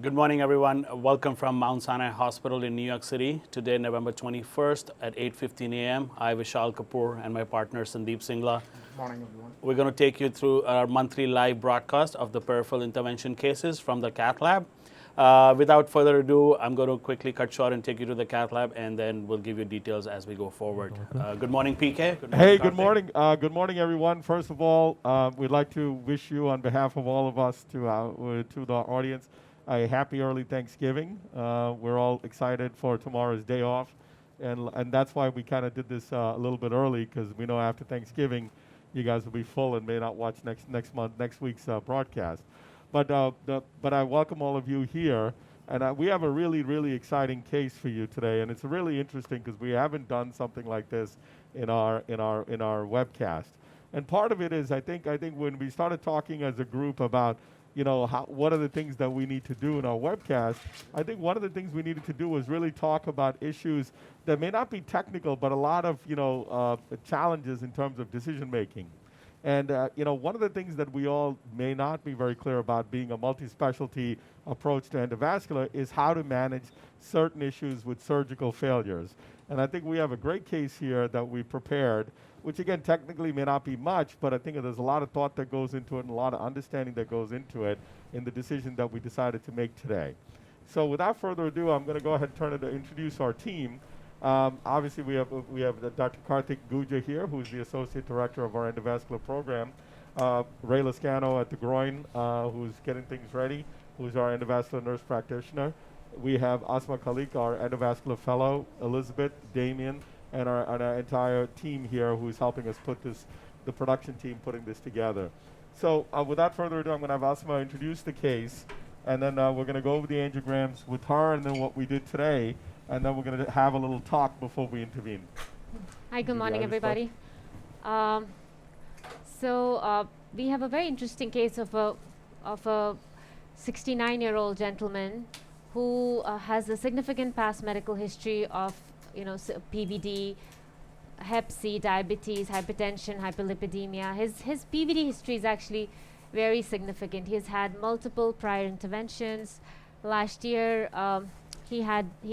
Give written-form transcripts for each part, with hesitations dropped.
Good morning, everyone. Welcome from Mount Sinai Hospital in New York City. Today, November 21st at 8:15 a.m. I, Vishal Kapoor, and my partner, Sandeep Singla. Good morning, everyone. We're going to take you through our monthly live broadcast of the peripheral intervention cases from the cath lab. Without further ado, I'm going to quickly cut short and take you to the cath lab, and then we'll give you details as we go forward. Good morning, PK. Good morning, Hey, good Karthik. morning. Good morning, everyone. First of all, we'd like to wish you, on behalf of all of us, to the audience, a happy early Thanksgiving. We're all excited for tomorrow's day off, and that's why we kind of did this a little bit early, because we know after Thanksgiving, you guys will be full and may not watch next week's broadcast. But I welcome all of you here, and we have a really exciting case for you today, and it's really interesting because we haven't done something like this in our webcast. And part of it is I think when we started talking as a group about what are the things that we need to do in our webcast, I think one of the things we needed to do was really talk about issues that may not be technical, but a lot of challenges in terms of decision making. And one of the things that we all may not be very clear about being a multi-specialty approach to endovascular is how to manage certain issues with surgical failures. And I think we have a great case here that we prepared, which again technically may not be much, but I think there's a lot of thought that goes into it and a lot of understanding that goes into it in the decision that we decided to make today. So without further ado, I'm going to go ahead and turn it to introduce our team. Obviously, we have Dr. Karthik Guja here, who's the Associate Director of our Endovascular Program. Ray Lascano at the groin, who's getting things ready, who's our Endovascular Nurse Practitioner. We have Asma Khalik, our Endovascular Fellow, Elizabeth, Damien, and our entire team here who's helping us put the production team putting this together. So without further ado, I'm going to have Asma introduce the case, and then we're going to go over the angiograms with her and then what we did today. And then we're going to have a little talk before we intervene. Hi, good morning, everybody. We have a very interesting case of a 69-year-old gentleman who has a significant past medical history of PVD, Hep C, diabetes, hypertension, hyperlipidemia. His PVD history is actually very significant. He has had multiple prior interventions. Last year, he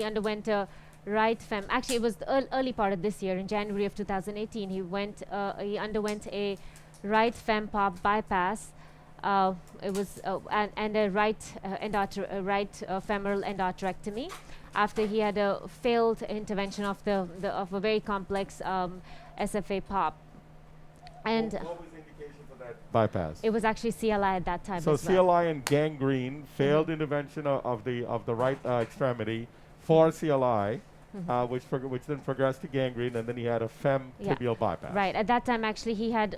underwent a right fem. Actually, it was the early part of this year, in January of 2018. He underwent a right fem pop bypass. It was and a right femoral endarterectomy after he had a failed intervention of a very complex SFA pop. And what was the indication for that bypass? It was actually CLI at that time. So as well. CLI and gangrene, failed intervention of the right extremity for CLI, which then progressed to gangrene, and then he had a tibial bypass. Right. At that time, actually, he had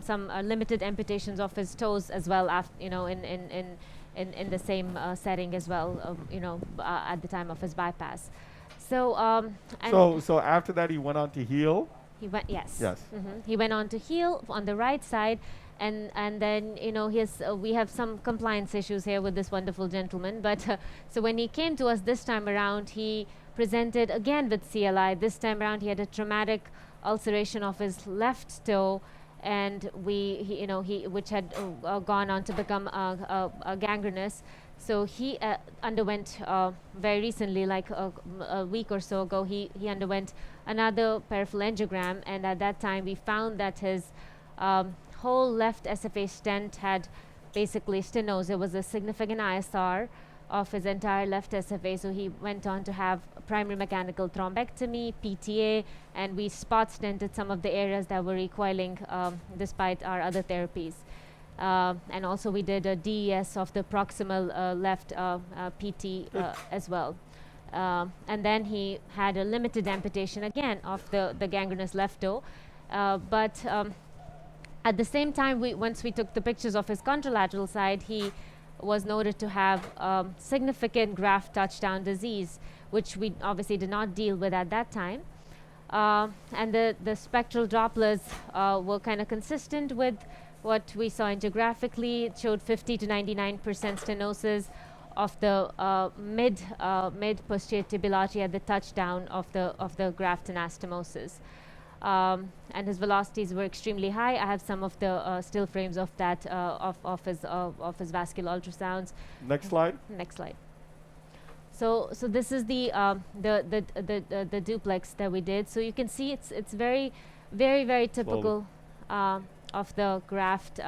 some limited amputations of his toes as well. In the same setting as well. At the time of his bypass. So after that, he went on to heal. He went, yes. Yes. He went on to heal on the right side, and then we have some compliance issues here with this wonderful gentleman. But so when he came to us this time around, he presented again with CLI. This time around, he had a traumatic ulceration of his left toe, and which had gone on to become a gangrenous. So he underwent very recently, like a week or so ago, he underwent another peripheral angiogram, and at that time we found that his whole left SFA stent had basically stenosed. There was a significant ISR of his entire left SFA, so he went on to have primary mechanical thrombectomy, PTA, and we spot stented some of the areas that were recoiling despite our other therapies. And also we did a DES of the proximal left PT as well. And then he had a limited amputation again of the gangrenous left toe. But at the same time, once we took the pictures of his contralateral side, he was noted to have significant graft touchdown disease, which we obviously did not deal with at that time. And the spectral Dopplers were kind of consistent with what we saw angiographically. It showed 50 to 99% stenosis of the mid posterior tibial artery at the touchdown of the graft anastomosis. and his velocities were extremely high. I have some of the still frames of that of his vascular ultrasounds. Next slide. Next slide. So this is the duplex that we did. So you can see it's very typical of the graft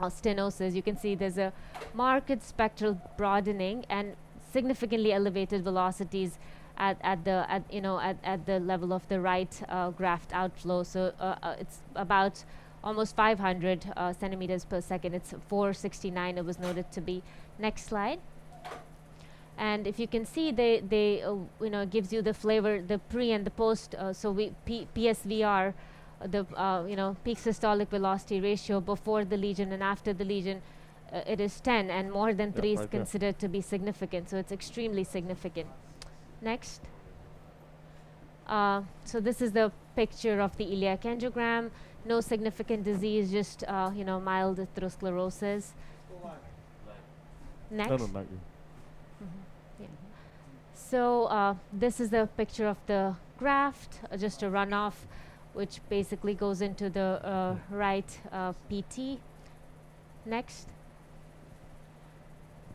stenosis. You can see there's a marked spectral broadening and significantly elevated velocities at the level of the right graft outflow. So it's about almost 500 centimeters per second. It's 469 it was noted to be. Next slide. And if you can see, they gives you the flavor, the pre and the post. So PSVR, the peak systolic velocity ratio before the lesion and after the lesion, it is 10, and more than 3 is right considered to be significant. So it's extremely significant. Next. So this is the picture of the iliac angiogram. No significant disease, just mild atherosclerosis. Next. No, not you. So this is the picture of the graft, just a runoff, which basically goes into the right PT. Next.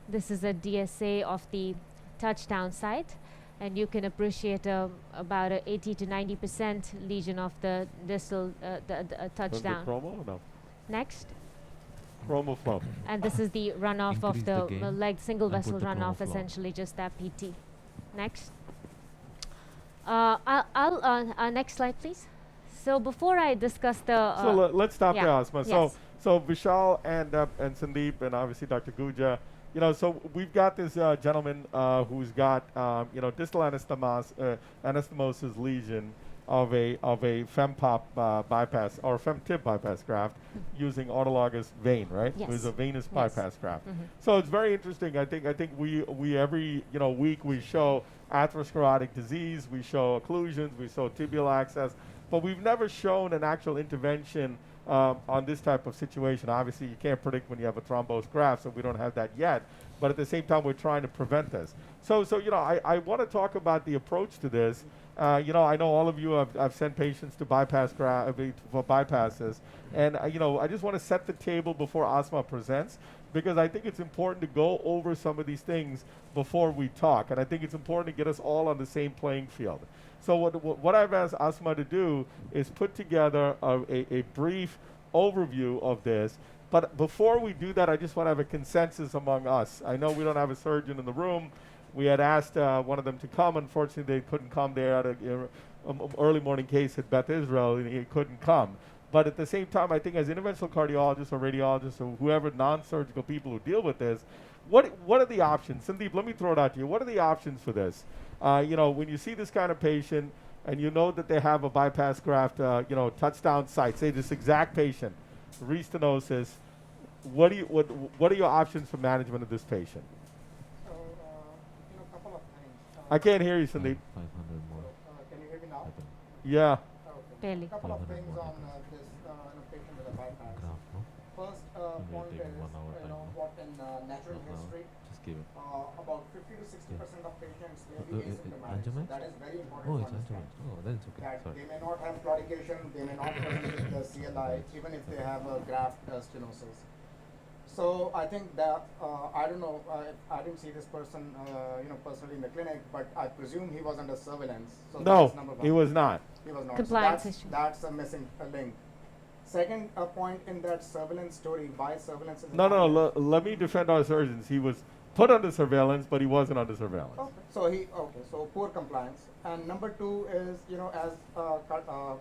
This is a DSA of the touchdown site, and you can appreciate about a 80 to 90% lesion of the distal touchdown. Chromo or no? Next. Chromo flow. And this is the runoff of Increase the the gain leg single and put vessel the runoff, chroma flow. essentially just that PT. Next. I'll next slide, please. So before I discuss the So let's stop yeah, there, Asma. yes. So Vishal and Sandeep and obviously Dr. Guja, so we've got this gentleman who's got distal anastomosis lesion of a fempop bypass or femtip bypass graft using autologous vein, right? Yes. It was a venous Yes. bypass graft. Mhm. So it's very interesting. I think we every week we show atherosclerotic disease, we show occlusions, we show tibial access, but we've never shown an actual intervention on this type of situation. Obviously, you can't predict when you have a thrombosed graft, so we don't have that yet. But at the same time, we're trying to prevent this. So I want to talk about the approach to this. I know all of you have sent patients to bypass for bypasses, and I just want to set the table before Asma presents, because I think it's important to go over some of these things before we talk, and I think it's important to get us all on the same playing field. So what I've asked Asma to do is put together a brief overview of this. But before we do that, I just want to have a consensus among us. I know we don't have a surgeon in the room. We had asked one of them to come. Unfortunately, they couldn't come. They had an early morning case at Beth Israel, and he couldn't come. But at the same time, I think as interventional cardiologists or radiologists or whoever non-surgical people who deal with this, what are the options? Sandeep, let me throw it out to you. What are the options for this? When you see this kind of patient and you know that they have a bypass graft, touchdown site, say this exact patient, restenosis, what are your options for management of this patient? So, couple of things. I can't hear you, Sandeep. 500 more. Can you hear me now? Yeah. Okay. Barely. Couple of 500 things more on happen. this patient with a bypass. Graft, no? First Maybe point take is, 1 hour time, no? what in natural Now, history, just give it. about 50 to 60% of patients may be asymptomatic. So angiomet? that is very important Oh, to it's understand. angiomet. Oh, then it's okay. That Sorry. they may not have claudication, they may not present with the CLI, even if they have a graft stenosis. So I think that I don't know. I didn't see this person, personally in the clinic, but I presume he was under surveillance. So No, that's number one. he was not. He was not. Compliance so issue. that's a missing link. Second point in that surveillance story, why surveillance is No. important. Let me defend our surgeons. He was put under surveillance, but he wasn't under surveillance. Okay. So poor compliance. And number two is,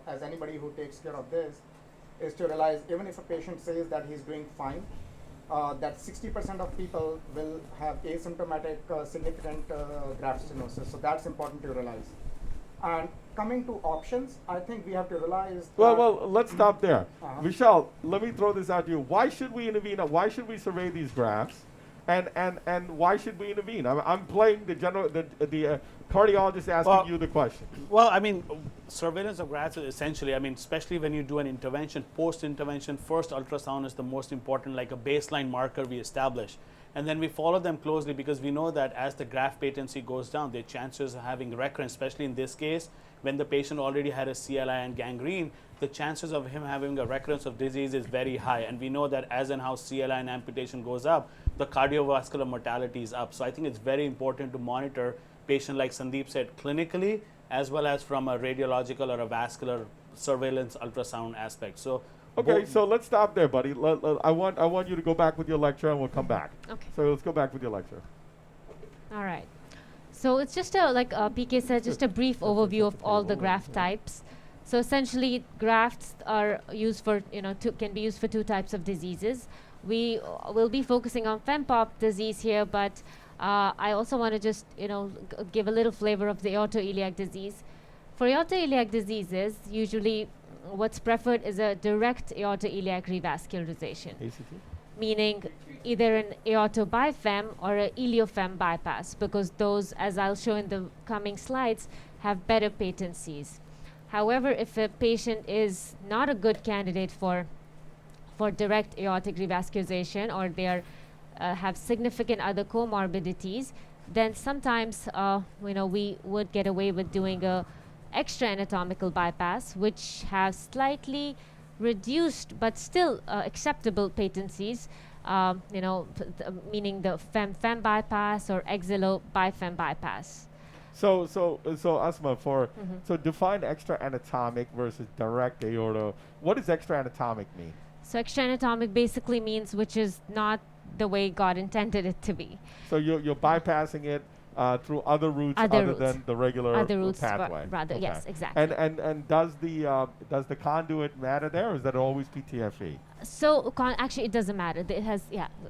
as anybody who takes care of this, is to realize even if a patient says that he's doing fine, that 60% of people will have asymptomatic significant graft stenosis. So that's important to realize. And coming to options, I think we have to realize. Well, let's stop there. Uh-huh. Vishal, let me throw this out to you. Why should we intervene? Why should we survey these grafts? And why should we intervene? I'm playing the cardiologist asking you the question. Well, I mean, surveillance of grafts is essentially, especially when you do an intervention, post-intervention, first ultrasound is the most important, like a baseline marker we establish. And then we follow them closely because we know that as the graft patency goes down, the chances of having recurrence, especially in this case, when the patient already had a CLI and gangrene, the chances of him having a recurrence of disease is very high. And we know that as and how CLI and amputation goes up, the cardiovascular mortality is up. So I think it's very important to monitor patient, like Sandeep said, clinically, as well as from a radiological or a vascular surveillance ultrasound aspect. So Okay, so let's stop there, buddy. I want you to go back with your lecture, and we'll come back. Okay. So let's go back with your lecture. All right. So it's just like PK said, just a brief overview of all the graft types. So essentially, grafts are used for, can be used for two types of diseases. We will be focusing on FEMPOP disease here, but I also want to just, give a little flavor of the aortoiliac disease. For aortoiliac diseases, usually what's preferred is a direct aortoiliac revascularization, ACT? meaning either an aortobifem or a iliofem bypass, because those, as I'll show in the coming slides, have better patencies. However, if a patient is not a good candidate for direct aortic revascularization, or they are have significant other comorbidities, then sometimes we would get away with doing a extra anatomical bypass, which has slightly reduced but still acceptable patencies, meaning the fem bypass or exilo bifem bypass. So Asma, so define extra anatomic versus direct aorta. What does extra anatomic mean? So extra anatomic basically means which is not the way God intended it to be. So you're bypassing it through other routes Other than the regular Other routes, pathway. rather, Okay. yes, exactly. And does the conduit matter there, or is that always PTFE? So actually, it doesn't matter. It has,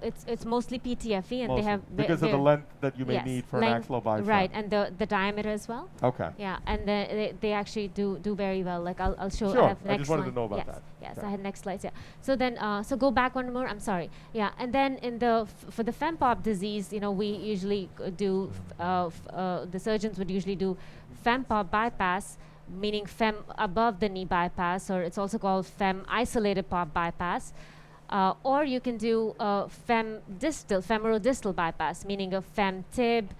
it's mostly PTFE, and Mostly. they have because of the length that you may need for an axillobifem. right, and the diameter as well. Okay. Yeah, and they actually do very well. Like I'll show. Sure. I have I next just wanted slide. to know about yes, that. Yes, Okay. I had next slides. Yeah. So then, so go back one more. I'm sorry. Yeah, and then in the for the FEMPOP disease, we usually do the surgeons would usually do FEMPOP bypass, meaning fem above the knee bypass, or it's also called fem isolated pop bypass. Or you can do femorodistal bypass, meaning a fem tib.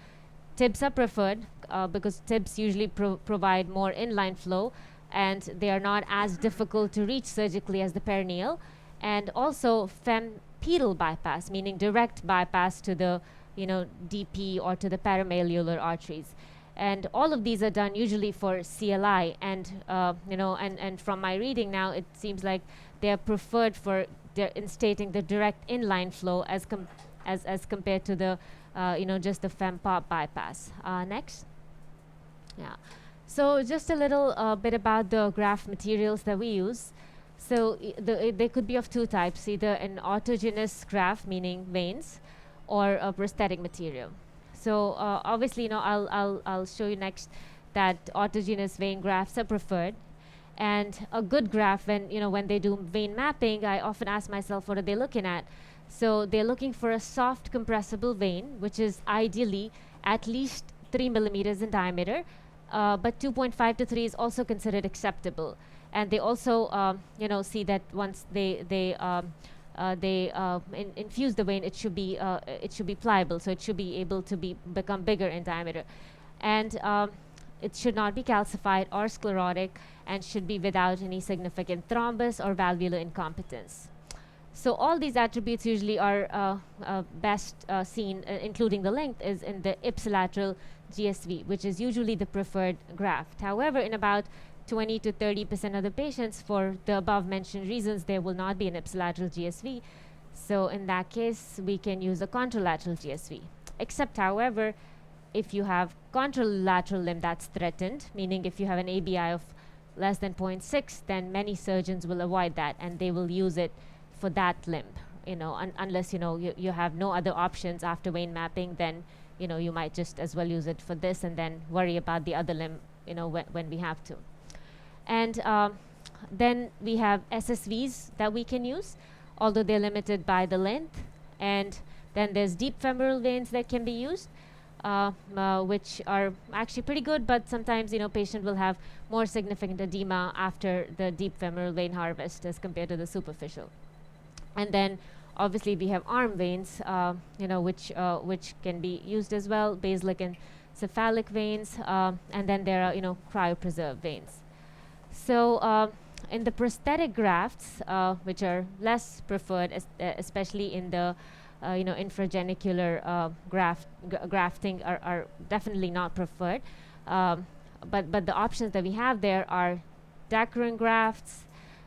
Tibs are preferred because tibs usually provide more inline flow, and they are not as difficult to reach surgically as the perineal. And also fem pedal bypass, meaning direct bypass to the DP or to the paramalleolar arteries. And all of these are done usually for CLI, and and from my reading now, it seems like they are preferred for instating the direct inline flow as compared to the just the FEMPOP bypass. Next. Yeah. So just a little bit about the graft materials that we use. So they could be of two types: either an autogenous graft, meaning veins, or a prosthetic material. So obviously, I'll show you next that autogenous vein grafts are preferred. And a good graft, when they do vein mapping, I often ask myself, what are they looking at? So they're looking for a soft compressible vein, which is ideally at least 3 millimeters in diameter, but 2.5 to 3 is also considered acceptable. And they also, see that once they infuse the vein, it should be pliable, so it should be able to become bigger in diameter, and it should not be calcified or sclerotic, and should be without any significant thrombus or valvular incompetence. So all these attributes usually are best seen, including the length, is in the ipsilateral GSV, which is usually the preferred graft. However, in about 20 to 30% of the patients, for the above mentioned reasons, there will not be an ipsilateral GSV. So in that case, we can use a contralateral GSV. Except, however, if you have contralateral limb that's threatened, meaning if you have an ABI of less than 0.6, then many surgeons will avoid that, and they will use it for that limb. Unless you have no other options after vein mapping, then you might just as well use it for this, and then worry about the other limb when we have to. And then we have SSVs that we can use, although they're limited by the length. And then there's deep femoral veins that can be used, which are actually pretty good, but sometimes patient will have more significant edema after the deep femoral vein harvest as compared to the superficial. And then Obviously, we have arm veins, which can be used as well, basilic and cephalic veins, and then there are, cryopreserved veins. So in the prosthetic grafts, which are less preferred, especially in the infragenicular grafting are definitely not preferred. But the options that we have there are Dacron grafts,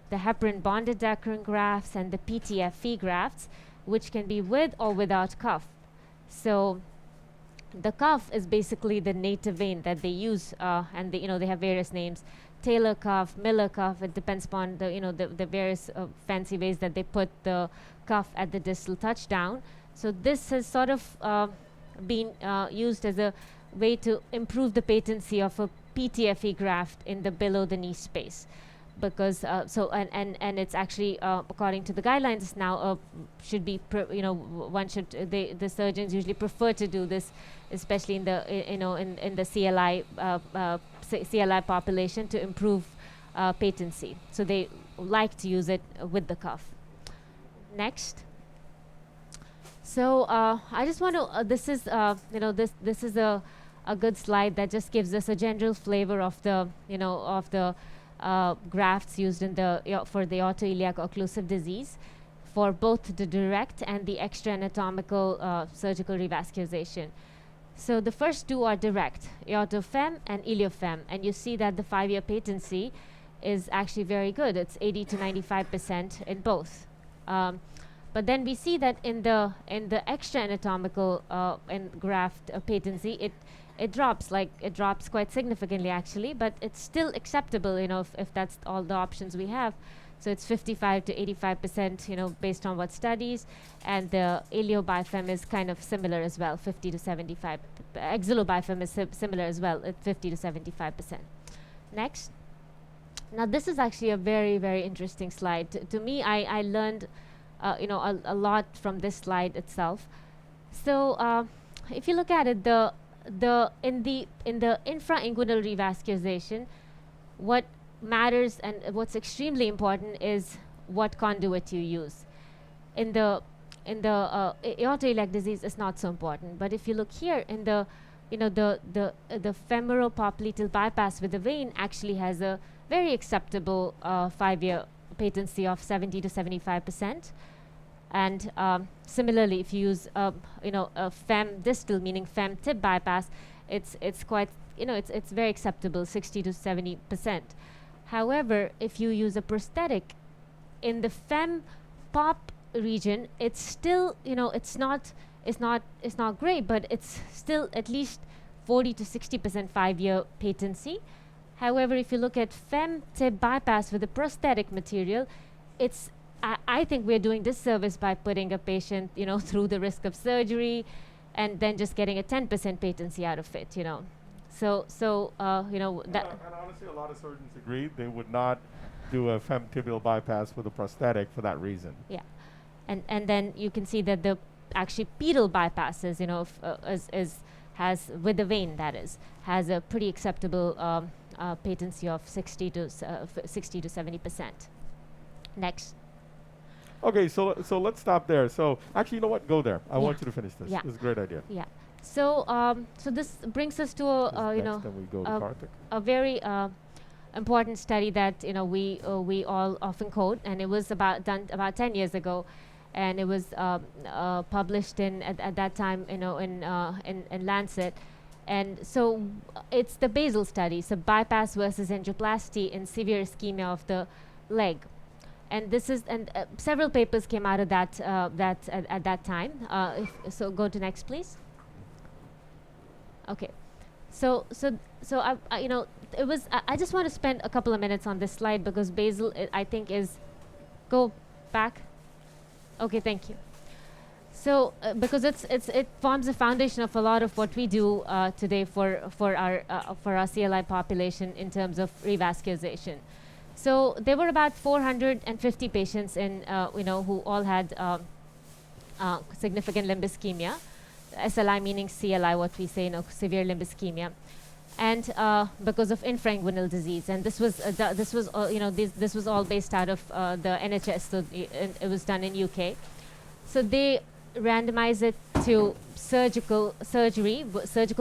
the heparin bonded Dacron grafts, and the PTFE grafts, which can be with or without cuff. So the cuff is basically the native vein that they use, and they have various names: Taylor cuff, Miller cuff. It depends upon the various fancy ways that they put the cuff at the distal touchdown. So this has sort of been used as a way to improve the patency of a PTFE graft in the below the knee space, because and it's actually according to the guidelines now should be the surgeons usually prefer to do this, especially in the in the CLI population, to improve patency. So they like to use it with the cuff. Next. So I just want to this is this is a good slide that just gives us a general flavor of the grafts used in the for the aortoiliac occlusive disease, for both the direct and the extra anatomical surgical revascularization. So the first two are direct, aortofem and iliofem, and you see that the 5-year patency is actually very good. It's 80 to 95% in both. But then we see that in the extra anatomical and graft patency, it drops quite significantly actually, but it's still acceptable, if that's all the options we have. So it's 55 to 85%, based on what studies, and the iliobifem is kind of similar as well, 50 to 75. Axillobifem is similar as well, at 50 to 75%. Next. Now this is actually a very, very interesting slide. To me, I learned a lot from this slide itself. So if you look at it, in the infrainguinal revascularization, what matters and what's extremely important is what conduit you use. In the aortoiliac disease, it's not so important. But if you look here in the femoral popliteal bypass with the vein, actually has a very acceptable 5-year patency of 70 to 75%. And similarly, if you use a fem distal, meaning fem tip bypass, it's quite it's very acceptable, 60 to 70%. However, if you use a prosthetic in the fem pop region, it's still it's not great, but it's still at least 40 to 60% 5-year patency. However, if you look at fem tip bypass with a prosthetic material, it's I think we're doing disservice by putting a patient, through the risk of surgery, and then just getting a 10% patency out of it, So that. And honestly, a lot of surgeons agree they would not do a femtibial bypass with a prosthetic for that reason. Yeah, and then you can see that the actually pedal bypasses, has with the vein, that is, has a pretty acceptable patency of 60 to 70%. Next. Okay, so let's stop there. So actually, you know what? Go there. I Yeah. want you to finish this. Yeah. This is a great idea. Yeah. So so this brings us to Next, then we go to Karthik. a very important study that we all often quote, and it was done about 10 years ago, and it was published at that time in Lancet. And so it's the BASIL study, so bypass versus angioplasty in severe ischemia of the leg. And this is several papers came out of that at that time. So go to next, please. Okay, so it was. I just want to spend a couple of minutes on this slide because BASIL, I think, is. Go back. Okay, thank you. So because it forms the foundation of a lot of what we do today for our CLI population in terms of revascularization. So there were about 450 patients who all had significant limb ischemia, SLI meaning CLI, what we say, severe limb ischemia, and because of infrainguinal disease. And this was all based out of the NHS, so it was done in UK. So they randomize it to surgical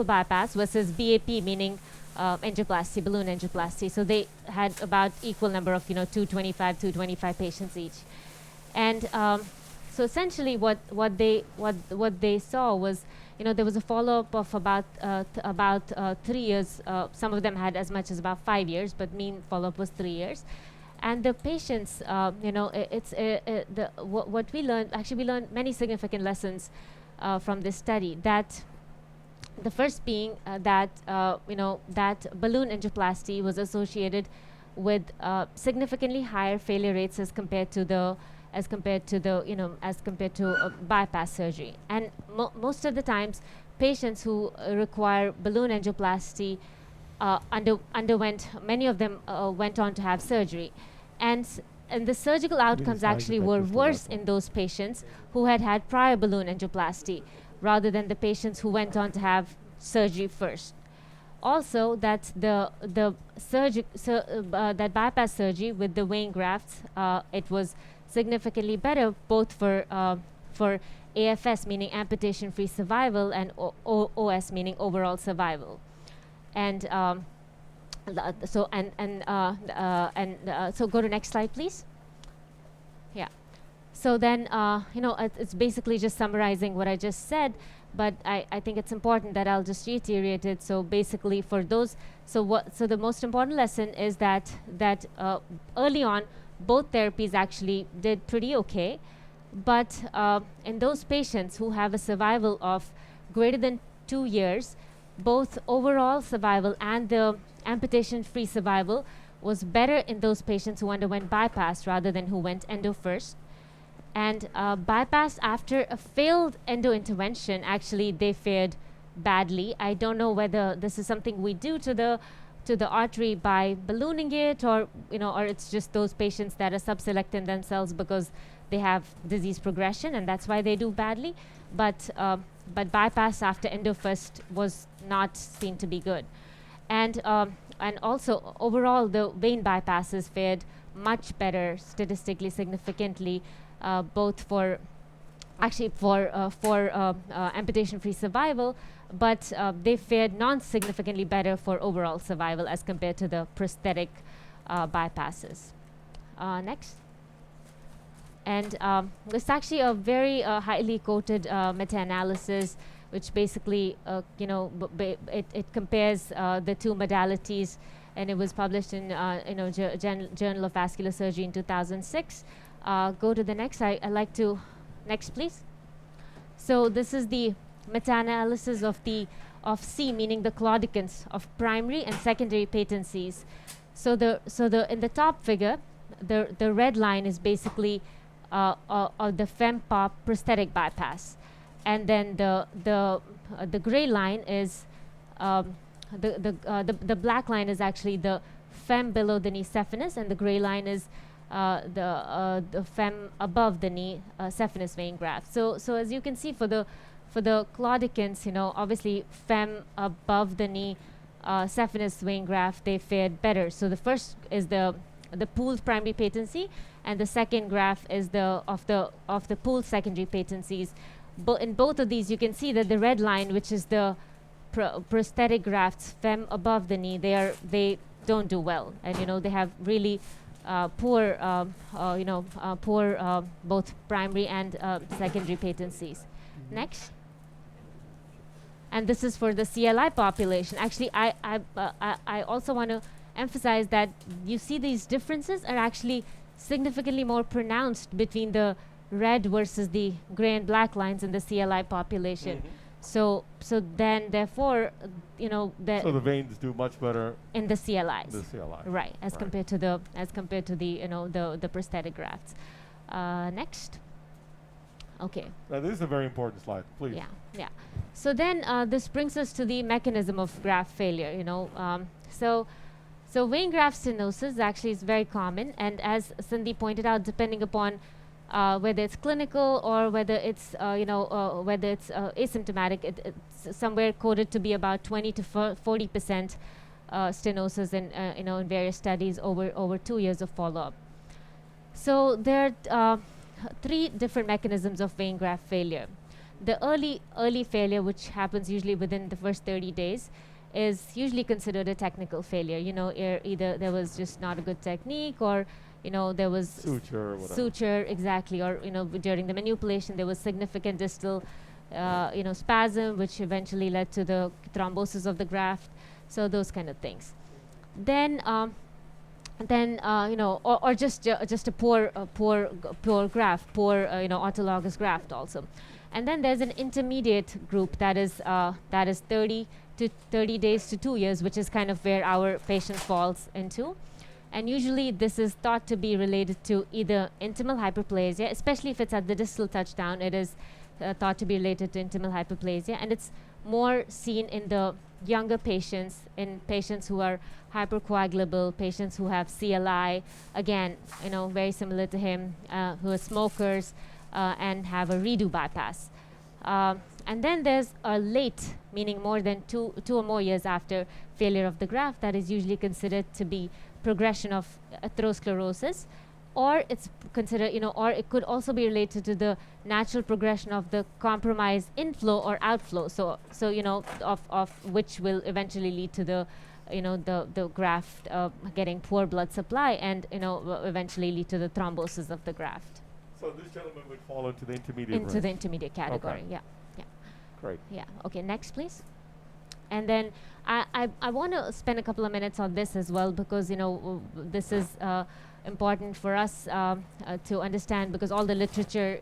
bypass versus BAP, meaning angioplasty, balloon angioplasty. So they had about equal number of 225 patients each, and so essentially what they saw was there was a follow-up of about 3 years. Some of them had as much as about 5 years, but mean follow-up was 3 years. And the patients, what we learned, actually we learned many significant lessons from this study. That the first being that balloon angioplasty was associated with significantly higher failure rates as compared to bypass surgery. And most of the times, patients who require balloon angioplasty many of them went on to have surgery, and the surgical outcomes actually were worse in those patients who had prior balloon angioplasty rather than the patients who went on to have surgery first. Also, that that bypass surgery with the vein grafts, it was significantly better both for AFS, meaning amputation-free survival, and OS, meaning overall survival. And so go to next slide, please. Yeah. So then it's basically just summarizing what I just said, but I think it's important that I'll just reiterate it. So basically, for those, so the most important lesson is that early on, both therapies actually did pretty okay, but in those patients who have a survival of greater than 2 years, both overall survival and the amputation-free survival was better in those patients who underwent bypass rather than who went endo first. And bypass after a failed endo intervention, actually they fared badly. I don't know whether this is something we do to the artery by ballooning it, or it's just those patients that are subselecting themselves because they have disease progression and that's why they do badly. But bypass after endo first was not seen to be good. And also overall the vein bypasses fared much better statistically significantly, both for amputation-free survival, but they fared non-significantly better for overall survival as compared to the prosthetic bypasses. Next. And it's actually a very highly quoted meta-analysis, which basically, it compares the two modalities, and it was published in Journal of Vascular Surgery in 2006. Go to the next. I like to next, please. So this is the meta-analysis of C, meaning the claudicants of primary and secondary patencies. So in the top figure, the red line is basically the FEMPOP prosthetic bypass, and then the gray line is the black line is actually the FEM below the knee saphenous, and the gray line is the FEM above the knee saphenous vein graft. So as you can see, for the claudicants, obviously FEM above the knee saphenous vein graft, they fared better. So the first is the pooled primary patency, and the second graph is of the pooled secondary patencies. In both of these, you can see that the red line, which is the prosthetic grafts, FEM above the knee, they don't do well, and they have really poor both primary and secondary patencies. Next. And this is for the CLI population. Actually, I also want to emphasize that you see these differences are actually significantly more pronounced between the red versus the gray and black lines in the CLI population. Mm-hmm. So then, therefore, so the veins do much better in the CLIs. The CLI. Right, as compared to the the prosthetic grafts. Next. Okay. Now, this is a very important slide. Please. Yeah. So then this brings us to the mechanism of graft failure. So vein graft stenosis actually is very common, and as Cindy pointed out, depending upon whether it's clinical or whether it's asymptomatic, it's somewhere quoted to be about 20 to 40% stenosis in various studies over 2 years of follow-up. So there three different mechanisms of vein graft failure. The early failure, which happens usually within the first 30 days, is usually considered a technical failure. Either there was just not a good technique, or there was Suture or whatever. suture, exactly, or during the manipulation there was significant distal spasm, which eventually led to the thrombosis of the graft. So those kind of things. Then or just a poor graft, autologous graft also. And then there's an intermediate group that is 30 days to 2 years, which is kind of where our patient falls into. And usually this is thought to be related to either intimal hyperplasia, especially if it's at the distal touchdown. It is thought to be related to intimal hyperplasia, and it's more seen in the younger patients, in patients who are hypercoagulable, patients who have CLI, again, very similar to him, who are smokers and have a redo bypass. And then there's a late, meaning more than two or more years after failure of the graft, that is usually considered to be progression of atherosclerosis, or it's considered, or it could also be related to the natural progression of the compromised inflow or outflow. So of which will eventually lead to the graft getting poor blood supply, and eventually lead to the thrombosis of the graft. So this gentleman would fall into the intermediate Into range. the intermediate category. Okay. Yeah. Great. Yeah. Okay. Next, please. And then I want to spend a couple of minutes on this as well, because this is important for us to understand, because all the literature,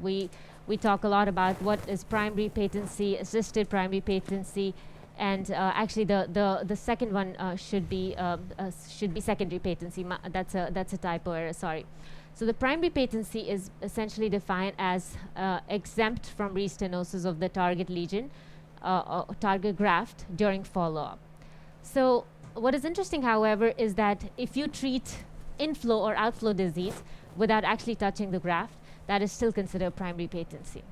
we talk a lot about what is primary patency, assisted primary patency, and actually the second one should be secondary patency. That's a typo error. Sorry. So the primary patency is essentially defined as exempt from restenosis of the target lesion, target graft during follow-up. So what is interesting, however, is that if you treat inflow or outflow disease without actually touching the graft, that is still considered primary patency.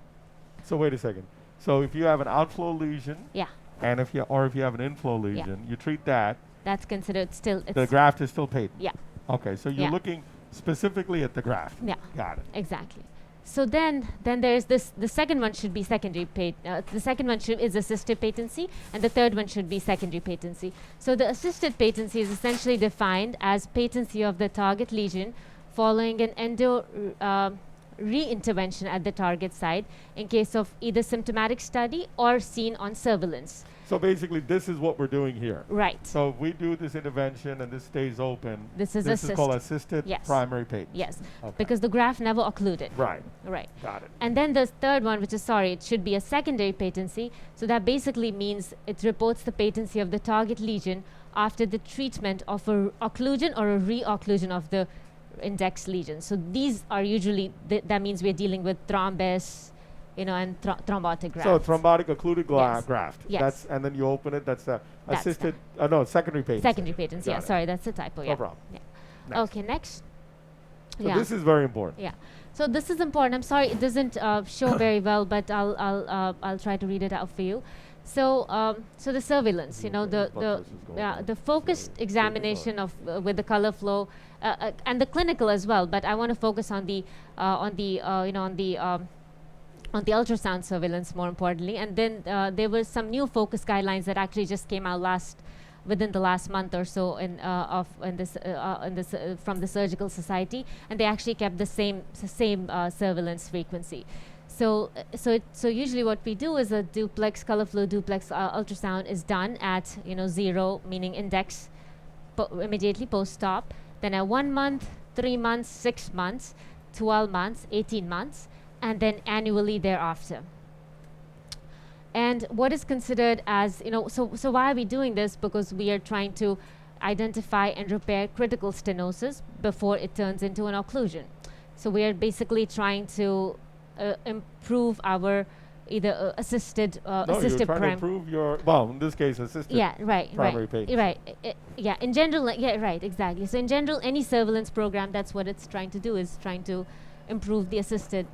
So wait a second. So if you have an outflow lesion, Yeah, and if you have an inflow lesion, you treat that, that's considered still. the graft is still patent. Yeah, Okay, so you're Yeah. looking specifically at the graft. yeah, Got it. exactly. So then there's this. The second one should be secondary the second one is assisted patency, and the third one should be secondary patency. So the assisted patency is essentially defined as patency of the target lesion following an re-intervention at the target site in case of either symptomatic study or seen on surveillance. So basically, this is what we're doing here. Right. So if we do this intervention and this stays open, This is called assist. assisted Yes. primary patent. Yes, Okay. because the graft never occluded. Right. Right. Got it. And then the third one, which is it should be a secondary patency. So that basically means it reports the patency of the target lesion after the treatment of a occlusion or a re-occlusion of the index lesion. So these are usually, that means we're dealing with thrombus, and thrombotic grafts. So thrombotic occluded Yes. graft. Yes. And then you open it. That's the That's assisted. Secondary patent. Secondary patency. Yeah, Got it. sorry, that's a typo. No Yeah. problem. Yeah. Next. Okay, next. So this is very important. Yeah. So this is important. I'm sorry it doesn't show very well, but I'll try to read it out for you. So the surveillance, the focused examination of with the color flow and the clinical as well. But I want to focus on the ultrasound surveillance more importantly. And then there were some new focus guidelines that actually just came out within the last month or so from the Surgical Society, and they actually kept the same surveillance frequency. So usually what we do is a duplex color flow duplex ultrasound is done at 0, meaning index immediately post-op, then at 1 month, 3 months, 6 months, 12 months, 18 months, and then annually thereafter. And what is considered as, so why are we doing this? Because we are trying to identify and repair critical stenosis before it turns into an occlusion. So we are basically trying to improve our either assisted No, you're assisted trying to improve your, in this case, assisted primary patent. Yeah, in general, right, exactly. So in general, any surveillance program, that's what it's trying to do, is trying to improve the assisted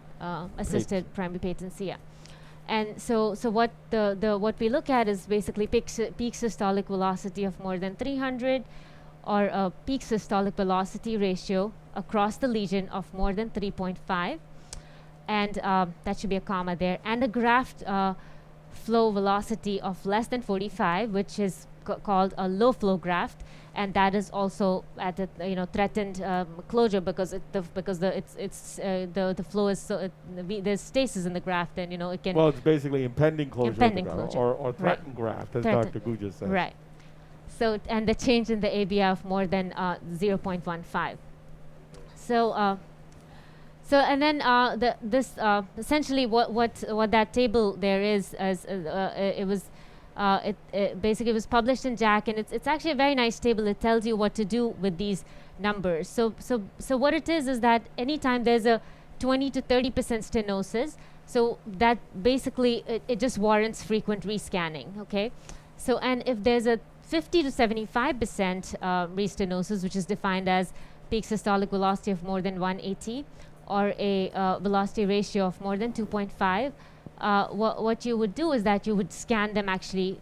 primary patency. Yeah. And so what what we look at is basically peak systolic velocity of more than 300, or a peak systolic velocity ratio across the lesion of more than 3.5, and that should be a comma there, and a graft flow velocity of less than 45, which is called a low flow graft, and that is also at a threatened closure because the flow is so there's stasis in the graft, and it can Well, it's basically impending closure, Impending of the graft, closure. or threatened graft, as Threatened. Dr. Guja says. right. So and the change in the ABI of more than 0.15. So and then this essentially what that table there is as it was it basically was published in JACC, and it's actually a very nice table. It tells you what to do with these numbers. So what it is that anytime there's a 20 to 30% stenosis, so that basically it just warrants frequent rescanning. Okay, so and if there's a 50 to 75% restenosis, which is defined as peak systolic velocity of more than 180 or a velocity ratio of more than 2.5, what you would do is that you would scan them, actually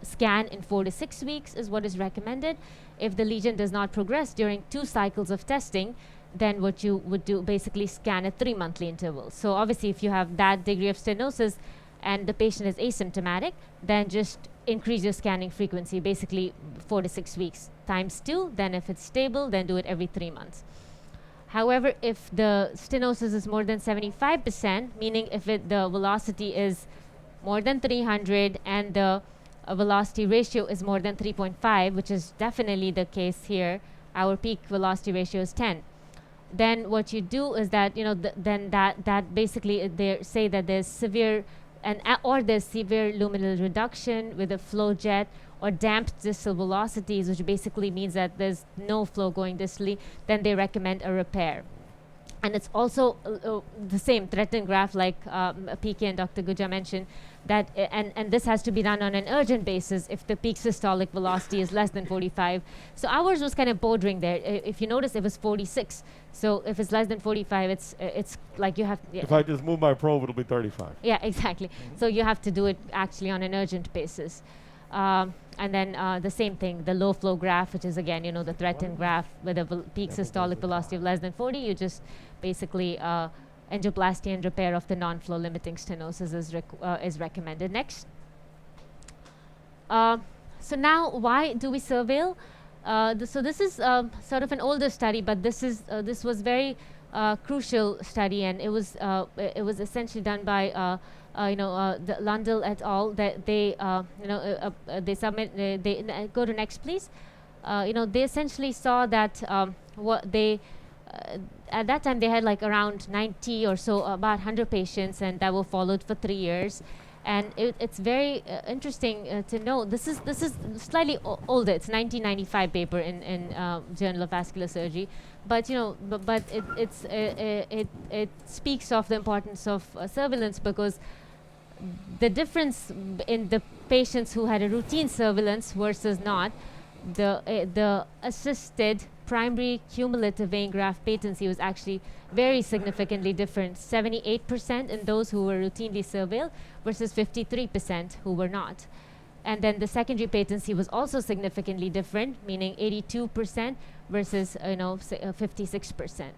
scan in 4 to 6 weeks is what is recommended. If the lesion does not progress during 2 cycles of testing, then what you would do basically scan at 3 monthly intervals. So obviously if you have that degree of stenosis and the patient is asymptomatic, then just increase your scanning frequency, basically 4 to 6 weeks times 2. Then if it's stable, then do it every 3 months. However, if the stenosis is more than 75%, meaning if the velocity is more than 300 and the velocity ratio is more than 3.5, which is definitely the case here, our peak velocity ratio is 10. Then what you do is that then that basically they say that there's severe or there's severe luminal reduction with a flow jet or damped distal velocities, which basically means that there's no flow going distally, then they recommend a repair. And it's also the same threatened graft like PK and Dr. Guja mentioned, that and this has to be done on an urgent basis if the peak systolic velocity is less than 45. So ours was kind of bordering there. If you notice, it was 46. So if it's less than 45, it's like you have. If I just move my probe, it'll be 35. Yeah, exactly. So you have to do it actually on an urgent basis. And then the same thing, the low flow graft, which is again, the threatened graft with a peak systolic velocity of less than 40, you just basically angioplasty and repair of the non-flow limiting stenosis is recommended. Next. So now, why do we surveil? So this is sort of an older study, but this was very crucial study, and it was essentially done by the Lundell et al. That they submit. They go to next, please. They essentially saw that what they at that time they had like around 90 or so, about 100 patients, and that were followed for 3 years. And it's very interesting to know. This is slightly older. It's 1995 paper in Journal of Vascular Surgery, but it speaks of the importance of surveillance, because the difference in the patients who had a routine surveillance versus not, the assisted primary cumulative vein graft patency was actually very significantly different, 78% in those who were routinely surveilled versus 53% who were not. And then the secondary patency was also significantly different, meaning 82% versus 56%.